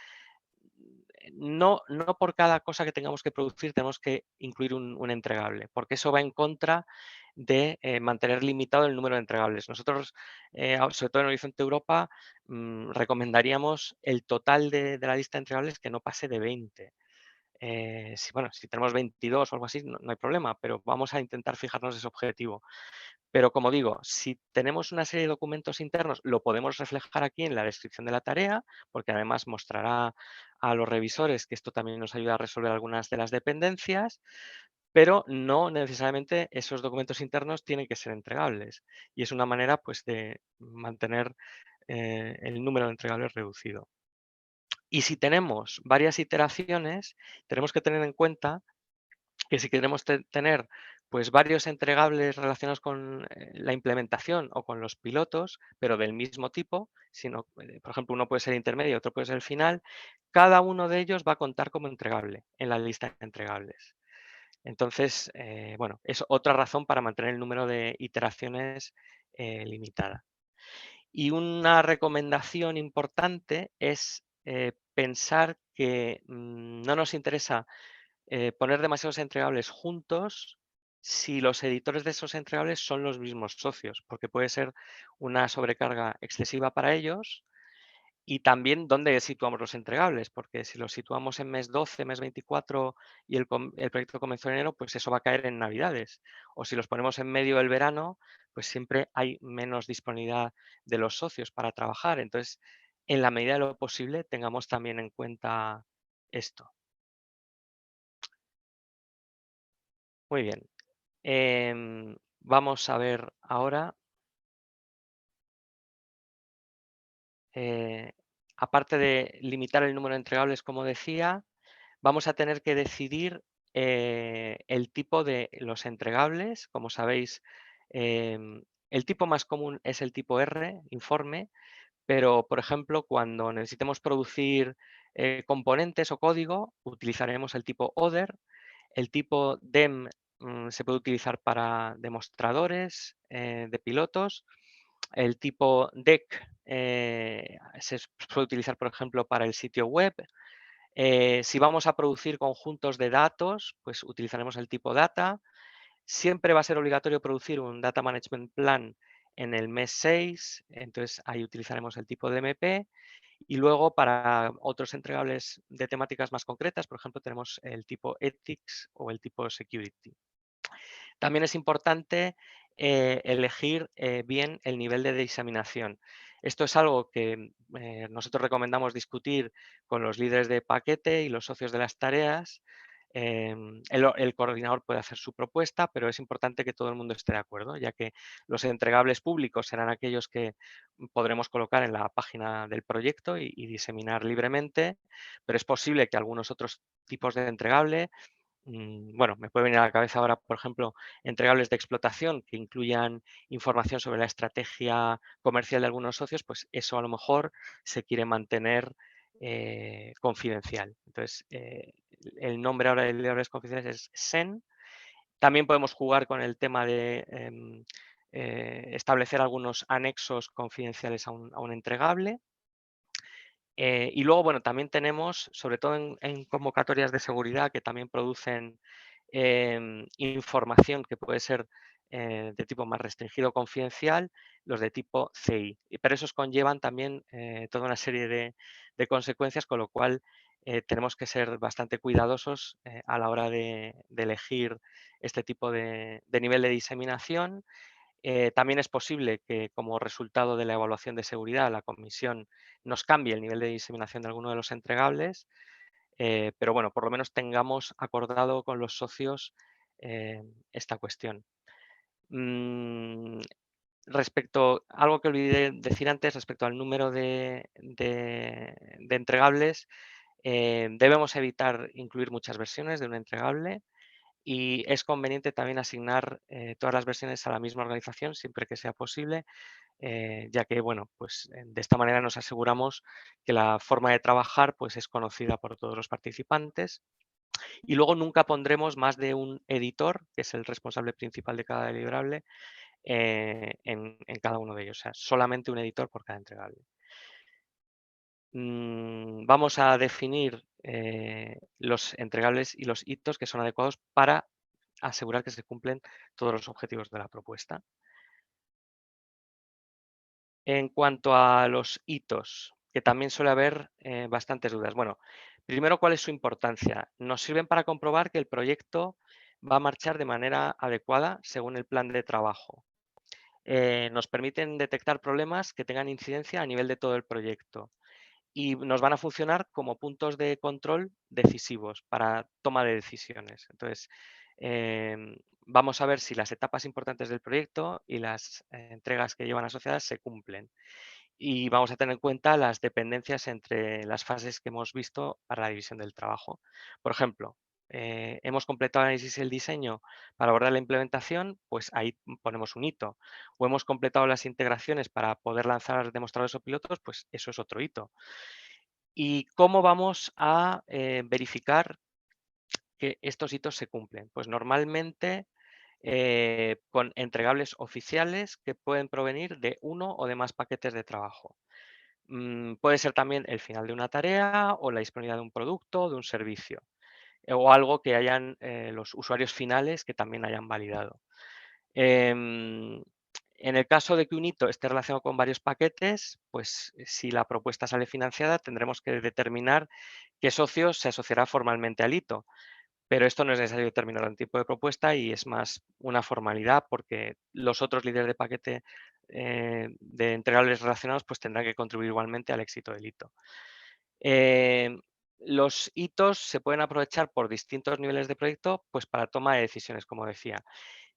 no por cada cosa que tengamos que producir tenemos que incluir un entregable, porque eso va en contra de mantener limitado el número de entregables. Nosotros, sobre todo en Horizonte Europa, recomendaríamos el total de la lista de entregables que no pase de 20. Si tenemos 22 o algo así, no hay problema, pero vamos a intentar fijarnos ese objetivo. Pero como digo, si tenemos una serie de documentos internos, lo podemos reflejar aquí en la descripción de la tarea, porque además mostrará a los revisores que esto también nos ayuda a resolver algunas de las dependencias, pero no necesariamente esos documentos internos tienen que ser entregables. Y es una manera pues, de mantener el número de entregables reducido. Y si tenemos varias iteraciones, tenemos que tener en cuenta que si queremos tener pues varios entregables relacionados con la implementación o con los pilotos, pero del mismo tipo, sino, por ejemplo, uno puede ser intermedio, otro puede ser el final, cada uno de ellos va a contar como entregable en la lista de entregables. Entonces, bueno, es otra razón para mantener el número de iteraciones limitada. Y una recomendación importante es pensar que no nos interesa poner demasiados entregables juntos si los editores de esos entregables son los mismos socios, porque puede ser una sobrecarga excesiva para ellos. Y también dónde situamos los entregables, porque si los situamos en mes 12, mes 24 y el proyecto comenzó en enero, pues eso va a caer en Navidades. O si los ponemos en medio del verano, pues siempre hay menos disponibilidad de los socios para trabajar. Entonces, en la medida de lo posible, tengamos también en cuenta esto. Muy bien. Vamos a ver ahora, aparte de limitar el número de entregables, como decía, vamos a tener que decidir el tipo de los entregables. Como sabéis, el tipo más común es el tipo R, informe, pero, por ejemplo, cuando necesitemos producir componentes o código, utilizaremos el tipo Other, el tipo DEM se puede utilizar para demostradores de pilotos. El tipo DEC se puede utilizar, por ejemplo, para el sitio web. Si vamos a producir conjuntos de datos, pues utilizaremos el tipo data. Siempre va a ser obligatorio producir un Data Management Plan en el mes 6, entonces ahí utilizaremos el tipo DMP. Y luego para otros entregables de temáticas más concretas, por ejemplo, tenemos el tipo Ethics o el tipo Security. También es importante elegir bien el nivel de diseminación. Esto es algo que nosotros recomendamos discutir con los líderes de paquete y los socios de las tareas. El coordinador puede hacer su propuesta, pero es importante que todo el mundo esté de acuerdo, ya que los entregables públicos serán aquellos que podremos colocar en la página del proyecto y diseminar libremente, pero es posible que algunos otros tipos de entregable, bueno, me puede venir a la cabeza ahora, por ejemplo, entregables de explotación que incluyan información sobre la estrategia comercial de algunos socios, pues eso a lo mejor se quiere mantener confidencial. Entonces, el nombre ahora de entregables confidenciales es SEN. También podemos jugar con el tema de establecer algunos anexos confidenciales a un entregable. Y luego, bueno, también tenemos, sobre todo en convocatorias de seguridad que también producen información que puede ser de tipo más restringido o confidencial, los de tipo CI. Pero esos conllevan también toda una serie de consecuencias, con lo cual tenemos que ser bastante cuidadosos a la hora de elegir este tipo de nivel de diseminación. También es posible que como resultado de la evaluación de seguridad la comisión nos cambie el nivel de diseminación de alguno de los entregables, pero bueno, por lo menos tengamos acordado con los socios esta cuestión. Respecto, algo que olvidé decir antes, respecto al número de entregables, debemos evitar incluir muchas versiones de un entregable. Y es conveniente también asignar todas las versiones a la misma organización siempre que sea posible, ya que bueno, pues de esta manera nos aseguramos que la forma de trabajar pues, es conocida por todos los participantes. Y luego nunca pondremos más de un editor, que es el responsable principal de cada deliverable, en cada uno de ellos. O sea, solamente un editor por cada entregable. Vamos a definir los entregables y los hitos que son adecuados para asegurar que se cumplen todos los objetivos de la propuesta. En cuanto a los hitos, que también suele haber bastantes dudas. Bueno, primero, ¿cuál es su importancia? Nos sirven para comprobar que el proyecto va a marchar de manera adecuada según el plan de trabajo. Nos permiten detectar problemas que tengan incidencia a nivel de todo el proyecto y nos van a funcionar como puntos de control decisivos para toma de decisiones. Entonces, vamos a ver si las etapas importantes del proyecto y las entregas que llevan asociadas se cumplen. Y vamos a tener en cuenta las dependencias entre las fases que hemos visto para la división del trabajo. Por ejemplo, hemos completado el análisis y el diseño para abordar la implementación, pues ahí ponemos un hito. O hemos completado las integraciones para poder lanzar demostradores o pilotos, pues eso es otro hito. ¿Y cómo vamos a verificar que estos hitos se cumplen? Pues normalmente con entregables oficiales que pueden provenir de uno o de más paquetes de trabajo. Puede ser también el final de una tarea o la disponibilidad de un producto o de un servicio, o algo que hayan los usuarios finales que también hayan validado. Em, en el caso de que un hito esté relacionado con varios paquetes, pues si la propuesta sale financiada, tendremos que determinar qué socio se asociará formalmente al hito. Pero esto no es necesario determinar el tipo de propuesta y es más una formalidad porque los otros líderes de paquete de entregables relacionados pues tendrán que contribuir igualmente al éxito del hito. Los hitos se pueden aprovechar por distintos niveles de proyecto pues para toma de decisiones, como decía.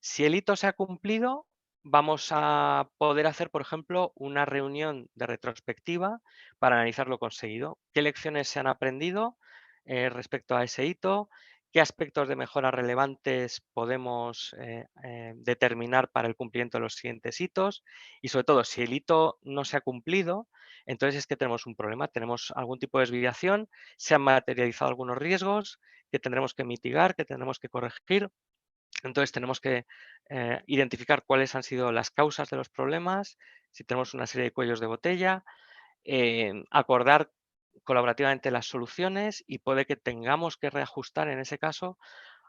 Si el hito se ha cumplido, vamos a poder hacer, por ejemplo, una reunión de retrospectiva para analizar lo conseguido. ¿Qué lecciones se han aprendido respecto a ese hito? ¿Qué aspectos de mejora relevantes podemos determinar para el cumplimiento de los siguientes hitos? Y sobre todo, si el hito no se ha cumplido, entonces es que tenemos un problema, tenemos algún tipo de desviación, se han materializado algunos riesgos que tendremos que mitigar, que tendremos que corregir Entonces tenemos que identificar cuáles han sido las causas de los problemas, si tenemos una serie de cuellos de botella, acordar colaborativamente las soluciones y puede que tengamos que reajustar en ese caso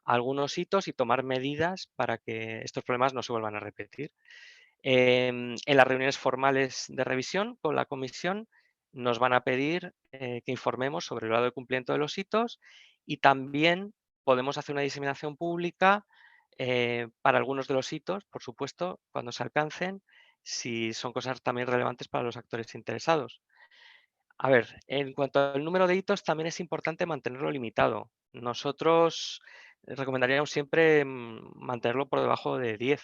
algunos hitos y tomar medidas para que estos problemas no se vuelvan a repetir. En las reuniones formales de revisión con la comisión nos van a pedir que informemos sobre el grado de cumplimiento de los hitos y también podemos hacer una diseminación pública para algunos de los hitos, por supuesto, cuando se alcancen, si son cosas también relevantes para los actores interesados. A ver, en cuanto al número de hitos, también es importante mantenerlo limitado. Nosotros recomendaríamos siempre mantenerlo por debajo de 10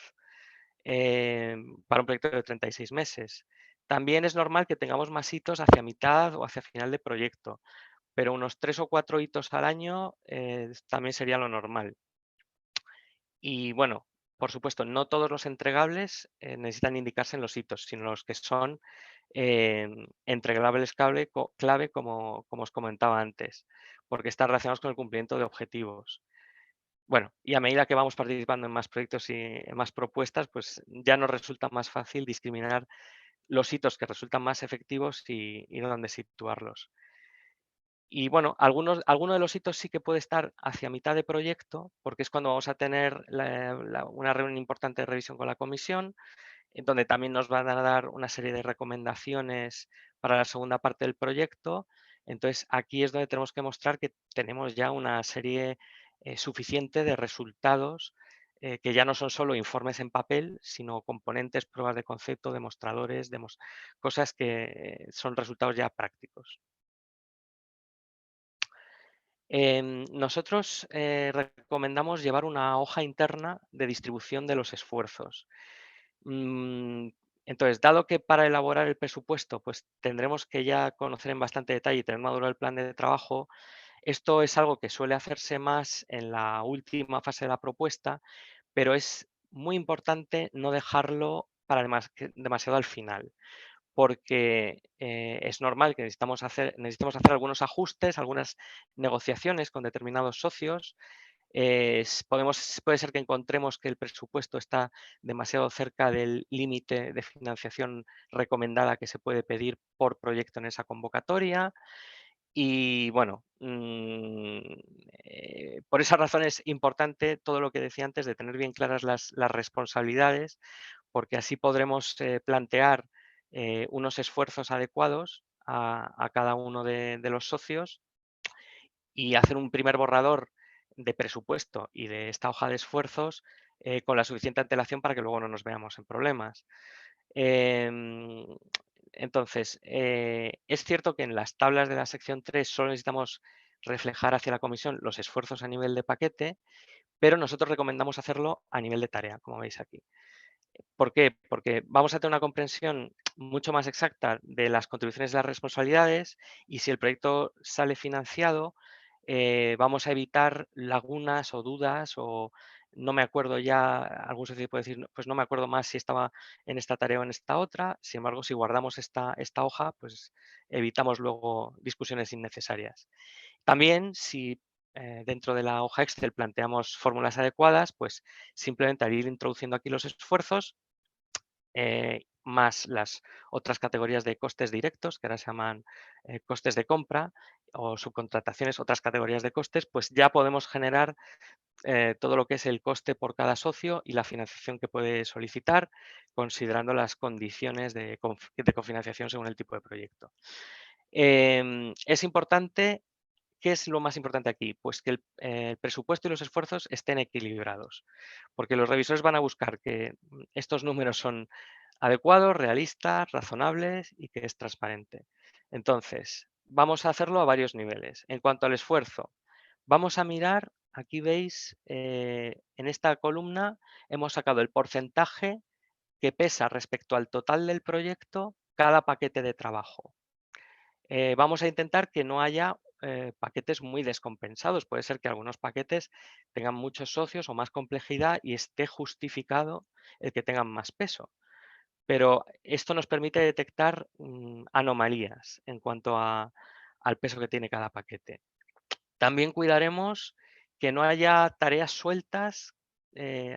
para un proyecto de 36 meses. También es normal que tengamos más hitos hacia mitad o hacia final de proyecto, pero unos 3 o 4 hitos al año también sería lo normal. Y bueno, por supuesto, no todos los entregables necesitan indicarse en los hitos, sino los que son entregables clave como os comentaba antes, porque están relacionados con el cumplimiento de objetivos. Bueno, y a medida que vamos participando en más proyectos y en más propuestas, pues ya nos resulta más fácil discriminar los hitos que resultan más efectivos y dónde situarlos. Y bueno, alguno de los hitos sí que puede estar hacia mitad de proyecto, porque es cuando vamos a tener una reunión importante de revisión con la comisión, en donde también nos van a dar una serie de recomendaciones para la segunda parte del proyecto. Entonces, aquí es donde tenemos que mostrar que tenemos ya una serie suficiente de resultados que ya no son solo informes en papel, sino componentes, pruebas de concepto, demostradores, cosas que son resultados ya prácticos. Nosotros recomendamos llevar una hoja interna de distribución de los esfuerzos. Mm, Entonces, dado que para elaborar el presupuesto pues tendremos que ya conocer en bastante detalle y tener maduro el plan de trabajo, esto es algo que suele hacerse más en la última fase de la propuesta, pero es muy importante no dejarlo para demasiado al final, porque es normal que necesitemos hacer algunos ajustes, algunas negociaciones con determinados socios. Puede ser que encontremos que el presupuesto está demasiado cerca del límite de financiación recomendada que se puede pedir por proyecto en esa convocatoria. Y bueno, por esa razón es importante todo lo que decía antes de tener bien claras las responsabilidades, porque así podremos plantear unos esfuerzos adecuados a cada uno de los socios y hacer un primer borrador de presupuesto y de esta hoja de esfuerzos con la suficiente antelación para que luego no nos veamos en problemas. Em, entonces, es cierto que en las tablas de la sección 3 solo necesitamos reflejar hacia la comisión los esfuerzos a nivel de paquete, pero nosotros recomendamos hacerlo a nivel de tarea, como veis aquí. ¿Por qué? Porque vamos a tener una comprensión mucho más exacta de las contribuciones y las responsabilidades y si el proyecto sale financiado, vamos a evitar lagunas o dudas o no me acuerdo ya, algún socio puede decir, pues no me acuerdo más si estaba en esta tarea o en esta otra. Sin embargo, si guardamos esta hoja, pues evitamos luego discusiones innecesarias. También, si dentro de la hoja Excel planteamos fórmulas adecuadas, pues simplemente al ir introduciendo aquí los esfuerzos, más las otras categorías de costes directos, que ahora se llaman costes de compra o subcontrataciones, otras categorías de costes, pues ya podemos generar todo lo que es el coste por cada socio y la financiación que puede solicitar, considerando las condiciones de cofinanciación según el tipo de proyecto. Es importante. ¿Qué es lo más importante aquí? Pues que el presupuesto y los esfuerzos estén equilibrados, porque los revisores van a buscar que estos números son adecuados, realistas, razonables y que es transparente. Entonces, vamos a hacerlo a varios niveles. En cuanto al esfuerzo, vamos a mirar, aquí veis, en esta columna hemos sacado el porcentaje que pesa respecto al total del proyecto cada paquete de trabajo. Vamos a intentar que no haya paquetes muy descompensados. Puede ser que algunos paquetes tengan muchos socios o más complejidad y esté justificado el que tengan más peso. Pero esto nos permite detectar anomalías en cuanto al peso que tiene cada paquete. También cuidaremos que no haya tareas sueltas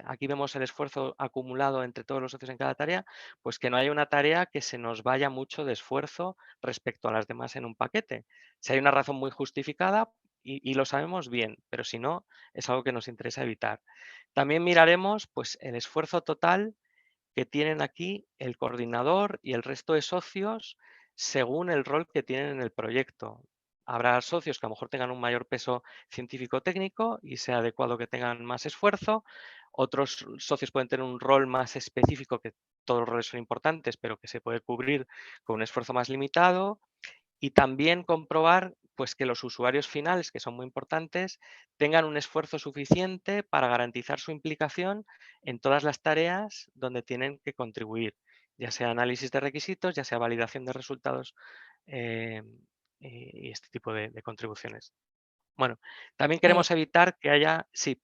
aquí vemos el esfuerzo acumulado entre todos los socios en cada tarea, pues que no haya una tarea que se nos vaya mucho de esfuerzo respecto a las demás en un paquete. Si hay una razón muy justificada y lo sabemos bien, pero si no, es algo que nos interesa evitar. También miraremos pues, el esfuerzo total que tienen aquí el coordinador y el resto de socios según el rol que tienen en el proyecto. Habrá socios que a lo mejor tengan un mayor peso científico-técnico y sea adecuado que tengan más esfuerzo. Otros socios pueden tener un rol más específico, que todos los roles son importantes, pero que se puede cubrir con un esfuerzo más limitado. Y también comprobar pues, que los usuarios finales, que son muy importantes, tengan un esfuerzo suficiente para garantizar su implicación en todas las tareas donde tienen que contribuir, ya sea análisis de requisitos, ya sea validación de resultados eh, y este tipo de contribuciones. Bueno, también Eh, queremos evitar que haya... Sí,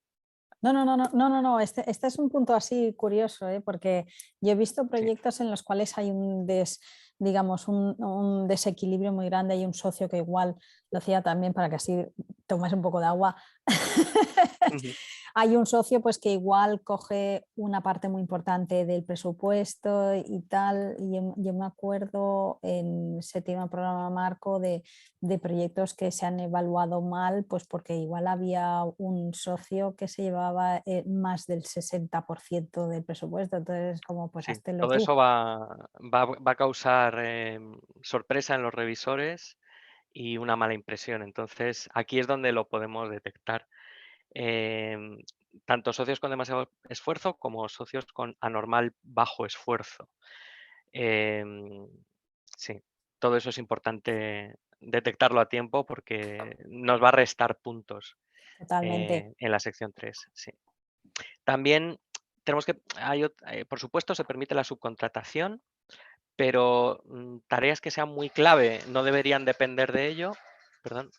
no. Este es un punto así curioso, ¿eh? Porque yo he visto sí. proyectos en los cuales hay digamos, un desequilibrio muy grande. Hay un socio que igual lo hacía también para que así tomas un poco de agua. Ujú. Hay un socio pues que igual coge una parte muy importante del presupuesto y tal. Y yo me acuerdo en séptimo programa marco de proyectos que se han evaluado mal, pues porque igual había un socio que se llevaba más del 60% del presupuesto. Entonces, como pues Sí, háztelo todo tú. eso va a causar sorpresa en los revisores y una mala impresión. Entonces, aquí es donde lo podemos detectar. Em, Tanto socios con demasiado esfuerzo como socios con anormal bajo esfuerzo. Em, sí, todo eso es importante detectarlo a tiempo porque nos va a restar puntos Totalmente. en la sección 3. Sí. También tenemos que, por supuesto, se permite la subcontratación, pero tareas que sean muy clave no deberían depender de ello. Perdón.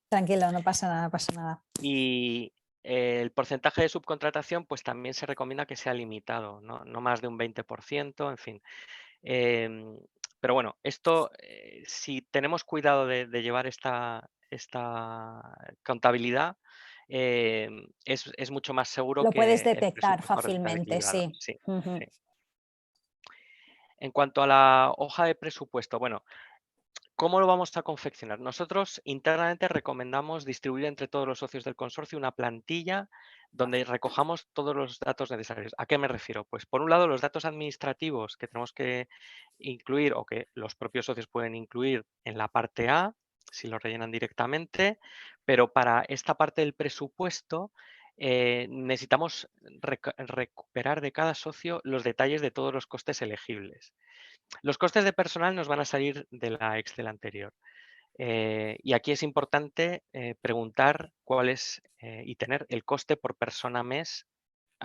Tranquilo, no pasa nada, no pasa nada. Y el porcentaje de subcontratación, pues también se recomienda que sea limitado, no más de un 20%, en fin. Em, pero bueno, esto, si tenemos cuidado de llevar esta contabilidad, es mucho más seguro Lo puedes que el detectar presupuesto fácilmente, equilibrado. sí. Sí, Ujú. sí. En cuanto a la hoja de presupuesto, bueno, ¿cómo lo vamos a confeccionar? Nosotros internamente recomendamos distribuir entre todos los socios del consorcio una plantilla donde recojamos todos los datos necesarios. ¿A qué me refiero? Pues por un lado los datos administrativos que tenemos que incluir o que los propios socios pueden incluir en la parte A, si lo rellenan directamente, pero para esta parte del presupuesto necesitamos recuperar de cada socio los detalles de todos los costes elegibles. Los costes de personal nos van a salir de la Excel anterior. Y aquí es importante preguntar cuál es y tener el coste por persona mes,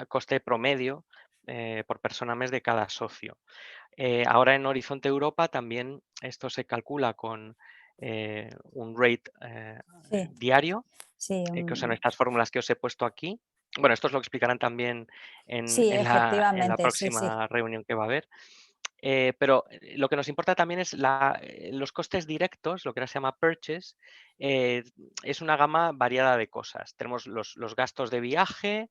coste promedio por persona mes de cada socio. Ahora en Horizonte Europa también esto se calcula con un rate Sí, diario, sí, que son estas fórmulas que os he puesto aquí. Bueno, estos lo explicarán también sí, en la efectivamente, sí, sí. próxima reunión que va a haber. Pero lo que nos importa también es los costes directos, lo que ahora se llama purchase, eh, es una gama variada de cosas. Tenemos los gastos de viaje,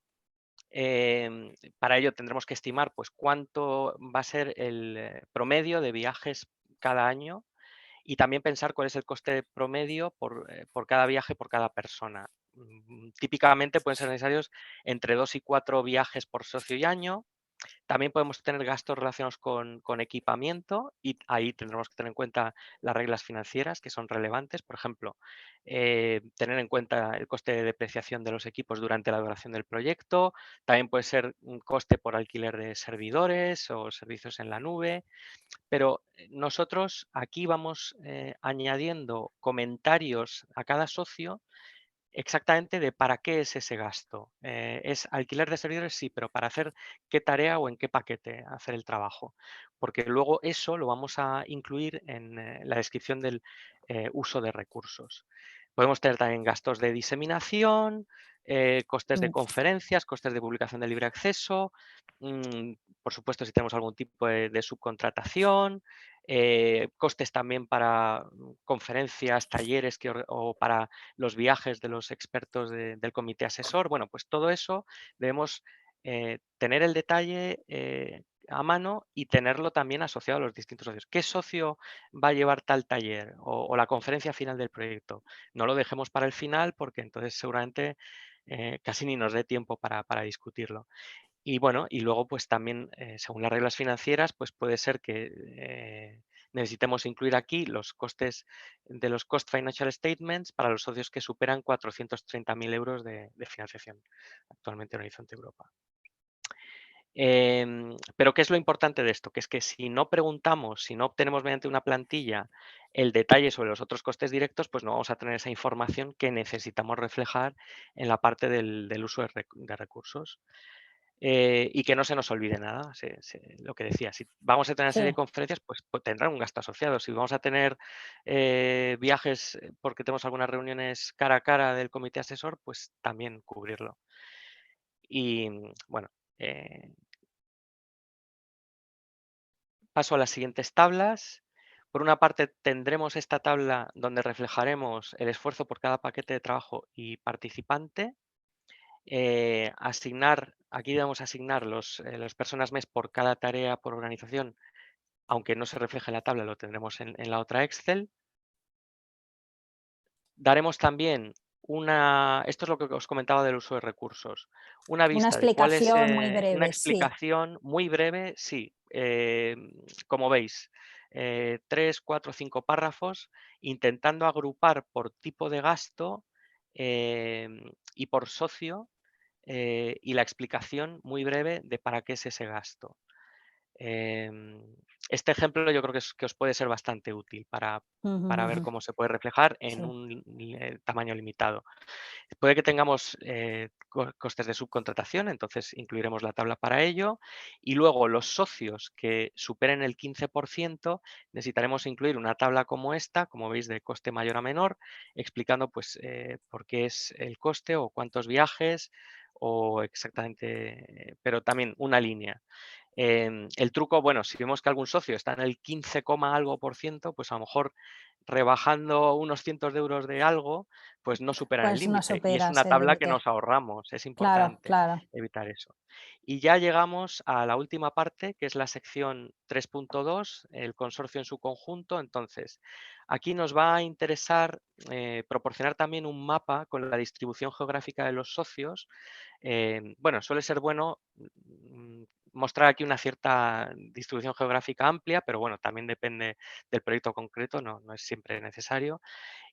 para ello tendremos que estimar pues, cuánto va a ser el promedio de viajes cada año y también pensar cuál es el coste promedio por cada viaje, por cada persona. Típicamente pueden ser necesarios entre 2 y 4 viajes por socio y año. También podemos tener gastos relacionados con equipamiento y ahí tendremos que tener en cuenta las reglas financieras que son relevantes. Por ejemplo, tener en cuenta el coste de depreciación de los equipos durante la duración del proyecto. También puede ser un coste por alquiler de servidores o servicios en la nube. Pero nosotros aquí vamos añadiendo comentarios a cada socio exactamente de para qué es ese gasto. ¿Es alquiler de servidores? Sí, pero ¿para hacer qué tarea o en qué paquete hacer el trabajo? Porque luego eso lo vamos a incluir en la descripción del uso de recursos. Podemos tener también gastos de diseminación, costes de Mm. conferencias, costes de publicación de libre acceso, por supuesto si tenemos algún tipo de subcontratación, costes también para conferencias, talleres o para los viajes de los expertos del comité asesor. Bueno, pues todo eso debemos tener el detalle a mano y tenerlo también asociado a los distintos socios. ¿Qué socio va a llevar tal taller o la conferencia final del proyecto? No lo dejemos para el final porque entonces seguramente casi ni nos dé tiempo para discutirlo. Y bueno, y luego pues también según las reglas financieras pues puede ser que necesitemos incluir aquí los costes de los Cost Financial Statements para los socios que superan 430.000 euros de financiación actualmente en Horizonte Europa. Pero ¿qué es lo importante de esto? Que es que si no preguntamos, si no obtenemos mediante una plantilla el detalle sobre los otros costes directos, pues no vamos a tener esa información que necesitamos reflejar en la parte del uso de recursos. Y que no se nos olvide nada, lo que decía, si vamos a tener una serie de Sí. conferencias, pues tendrán un gasto asociado. Si vamos a tener viajes porque tenemos algunas reuniones cara a cara del comité asesor, pues también cubrirlo. Y bueno, paso a las siguientes tablas. Por una parte, tendremos esta tabla donde reflejaremos el esfuerzo por cada paquete de trabajo y participante. Aquí debemos asignar los personas mes por cada tarea por organización, aunque no se refleje en la tabla, lo tendremos en la otra Excel. Daremos también esto es lo que os comentaba del uso de recursos, una Una vista de cuál es explicación muy una breve, sí. explicación muy breve, sí, como veis, 3, 4, 5 párrafos, intentando agrupar por tipo de gasto y por socio y la explicación muy breve de para qué es ese gasto. Este ejemplo yo creo que os puede ser bastante útil Ujú, para ver ujú. cómo se puede reflejar en Sí. un tamaño limitado. Puede que tengamos costes de subcontratación, entonces incluiremos la tabla para ello. Y luego los socios que superen el 15%, necesitaremos incluir una tabla como esta, como veis, de coste mayor a menor, explicando pues, por qué es el coste o cuántos viajes o exactamente, pero también una línea. El truco, bueno, si vemos que algún socio está en el 15, algo por ciento, pues a lo mejor rebajando unos cientos de euros de algo, pues no superan el Pues no límite. Y es superas una el tabla que límite. nos ahorramos, es Claro, importante claro. evitar eso. Y ya llegamos a la última parte, que es la sección 3.2, el consorcio en su conjunto. Entonces, aquí nos va a interesar proporcionar también un mapa con la distribución geográfica de los socios. Bueno, suele ser bueno mostrar aquí una cierta distribución geográfica amplia, pero bueno, también depende del proyecto concreto, no es siempre necesario.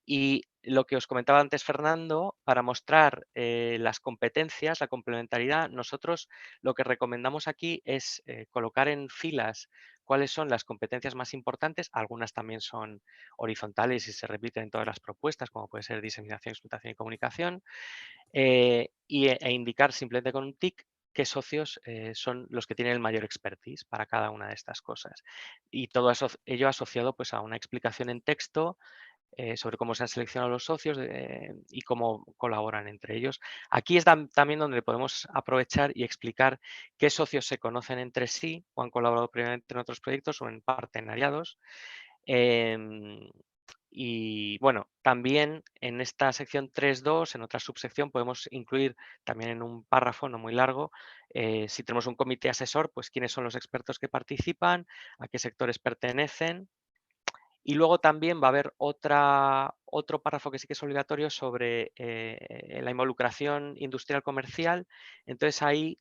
Y lo que os comentaba antes, Fernando, para mostrar las competencias, la complementariedad, nosotros lo que recomendamos aquí es colocar en filas cuáles son las competencias más importantes. Algunas también son horizontales y se repiten en todas las propuestas, como puede ser diseminación, explotación y comunicación, e indicar simplemente con un tic qué socios son los que tienen el mayor expertise para cada una de estas cosas. Y todo eso, ello asociado pues, a una explicación en texto sobre cómo se han seleccionado los socios y cómo colaboran entre ellos. Aquí es también donde podemos aprovechar y explicar qué socios se conocen entre sí o han colaborado previamente en otros proyectos o en partenariados. Y bueno, también en esta sección 3.2, en otra subsección, podemos incluir también en un párrafo no muy largo, si tenemos un comité asesor, pues quiénes son los expertos que participan, a qué sectores pertenecen. Y luego también va a haber otro párrafo que sí que es obligatorio sobre la involucración industrial comercial. Entonces ahí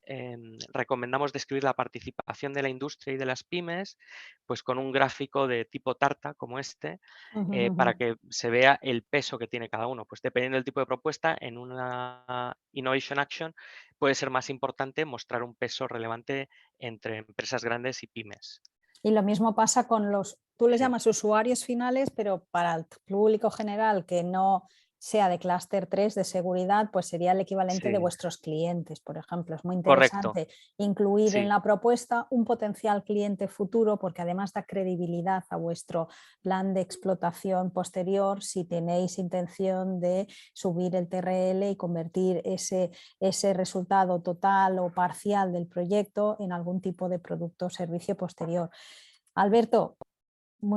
recomendamos describir la participación de la industria y de las pymes, pues con un gráfico de tipo tarta como este, Ujú, para ujú. que se vea el peso que tiene cada uno. Pues dependiendo del tipo de propuesta, en una Innovation Action puede ser más importante mostrar un peso relevante entre empresas grandes y pymes. Y lo mismo pasa con tú les Sí, llamas usuarios finales, pero para el público general que no sea de clúster 3 de seguridad, pues sería el equivalente de sí, vuestros clientes, por ejemplo. Es muy correcto. interesante incluir en Sí, la propuesta un potencial cliente futuro, porque además da credibilidad a vuestro plan de explotación posterior si tenéis intención de subir el TRL y convertir ese resultado total o parcial del proyecto en algún tipo de producto o servicio posterior. Alberto,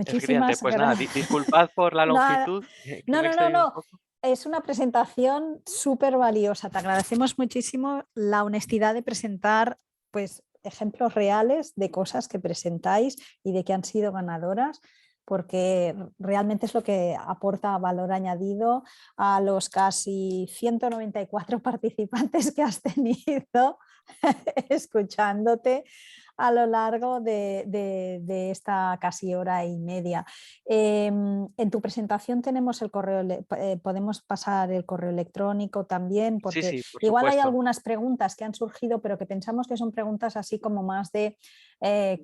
efectivamente. muchísimas Pues nada, gracias. disculpad por la No, longitud, que no, me he no, no, extendido un no. poco. Es una presentación súper valiosa. Te agradecemos muchísimo la honestidad de presentar pues, ejemplos reales de cosas que presentáis y de que han sido ganadoras, porque realmente es lo que aporta valor añadido a los casi 194 participantes que has tenido escuchándote a lo largo de esta casi hora y media. En tu presentación tenemos el correo, podemos pasar el correo electrónico también, Sí, porque sí, por igual hay supuesto. algunas preguntas que han surgido, pero que pensamos que son preguntas así como más de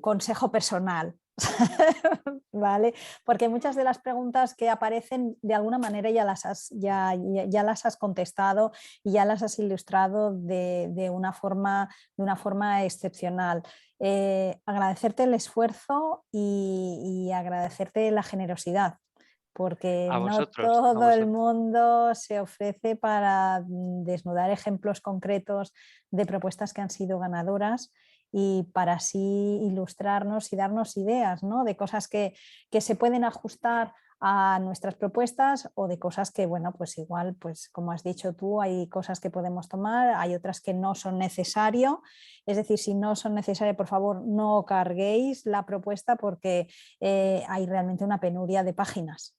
consejo personal. ¿Vale? Porque muchas de las preguntas que aparecen de alguna manera ya las has contestado y ya las has ilustrado de una forma excepcional. Agradecerte el esfuerzo y agradecerte la generosidad, porque A no vosotros, a todo el vosotros. mundo se ofrece para desnudar ejemplos concretos de propuestas que han sido ganadoras y para así ilustrarnos y darnos ideas, ¿no? De cosas que se pueden ajustar a nuestras propuestas o de cosas que, bueno, pues igual, pues como has dicho tú, hay cosas que podemos tomar, hay otras que no son necesarias. Es decir, si no son necesarias, por favor, no carguéis la propuesta porque hay realmente una penuria de páginas.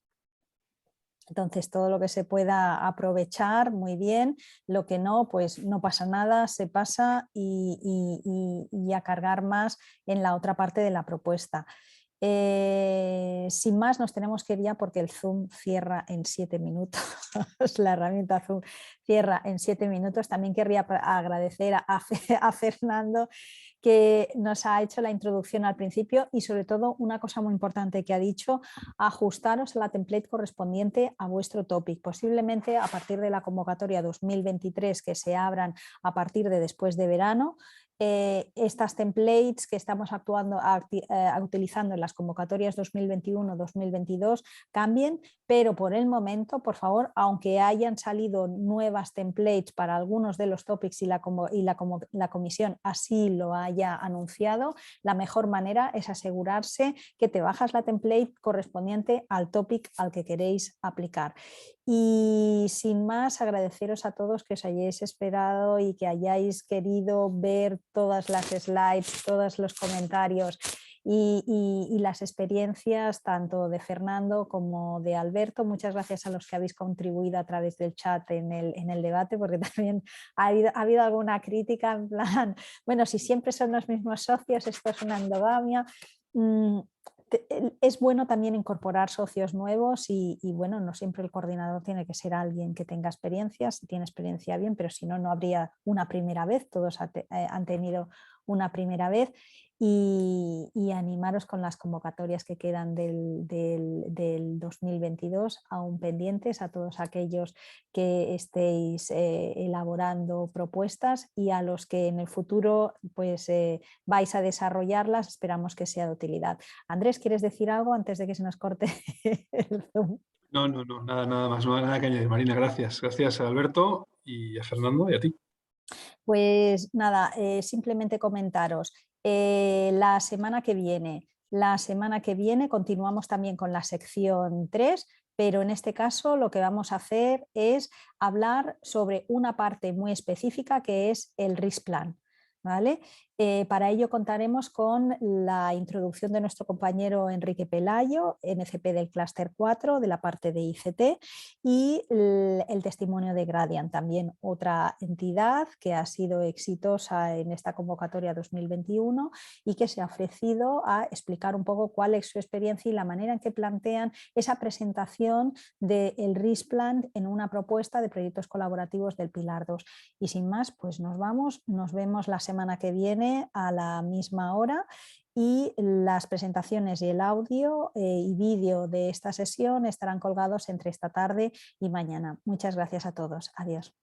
Entonces, todo lo que se pueda aprovechar, muy bien, lo que no, pues no pasa nada, se pasa y a cargar más en la otra parte de la propuesta. Sin más, nos tenemos que ir ya porque el Zoom cierra en 7 minutos. La herramienta Zoom cierra en 7 minutos. También querría agradecer a Fernando, que nos ha hecho la introducción al principio y sobre todo una cosa muy importante que ha dicho: ajustaros a la template correspondiente a vuestro topic. Posiblemente a partir de la convocatoria 2023 que se abran a partir de después de verano, estas templates que estamos utilizando en las convocatorias 2021-2022 cambien, pero por el momento, por favor, aunque hayan salido nuevas templates para algunos de los topics y la comisión así lo haya anunciado, la mejor manera es asegurarse que te bajas la template correspondiente al topic al que queréis aplicar. Y sin más, agradeceros a todos que os hayáis esperado y que hayáis querido ver todas las slides, todos los comentarios y las experiencias tanto de Fernando como de Alberto. Muchas gracias a los que habéis contribuido a través del chat en el debate, porque también ha habido alguna crítica en plan, bueno, si siempre son los mismos socios, esto es una endogamia. Es bueno también incorporar socios nuevos y bueno, no siempre el coordinador tiene que ser alguien que tenga experiencia. Si tiene experiencia, bien, pero si no, no habría una primera vez. Todos han tenido una primera vez y animaros con las convocatorias que quedan del 2022 aún pendientes, a todos aquellos que estéis elaborando propuestas y a los que en el futuro pues vais a desarrollarlas. Esperamos que sea de utilidad. Andrés, ¿quieres decir algo antes de que se nos corte el Zoom? No, nada más, no hay nada que añadir, Marina, gracias. Gracias a Alberto y a Fernando y a ti. Pues nada, simplemente comentaros, la semana que viene continuamos también con la sección 3, pero en este caso lo que vamos a hacer es hablar sobre una parte muy específica que es el RIS Plan. ¿Vale? Para ello contaremos con la introducción de nuestro compañero Enrique Pelayo, NCP del Clúster 4 de la parte de ICT, y el testimonio de Gradiant, también otra entidad que ha sido exitosa en esta convocatoria 2021 y que se ha ofrecido a explicar un poco cuál es su experiencia y la manera en que plantean esa presentación del RIS Plan en una propuesta de proyectos colaborativos del Pilar 2. Y sin más, pues nos vamos, nos vemos la semana que viene a la misma hora y las presentaciones y el audio y vídeo de esta sesión estarán colgados entre esta tarde y mañana. Muchas gracias a todos. Adiós.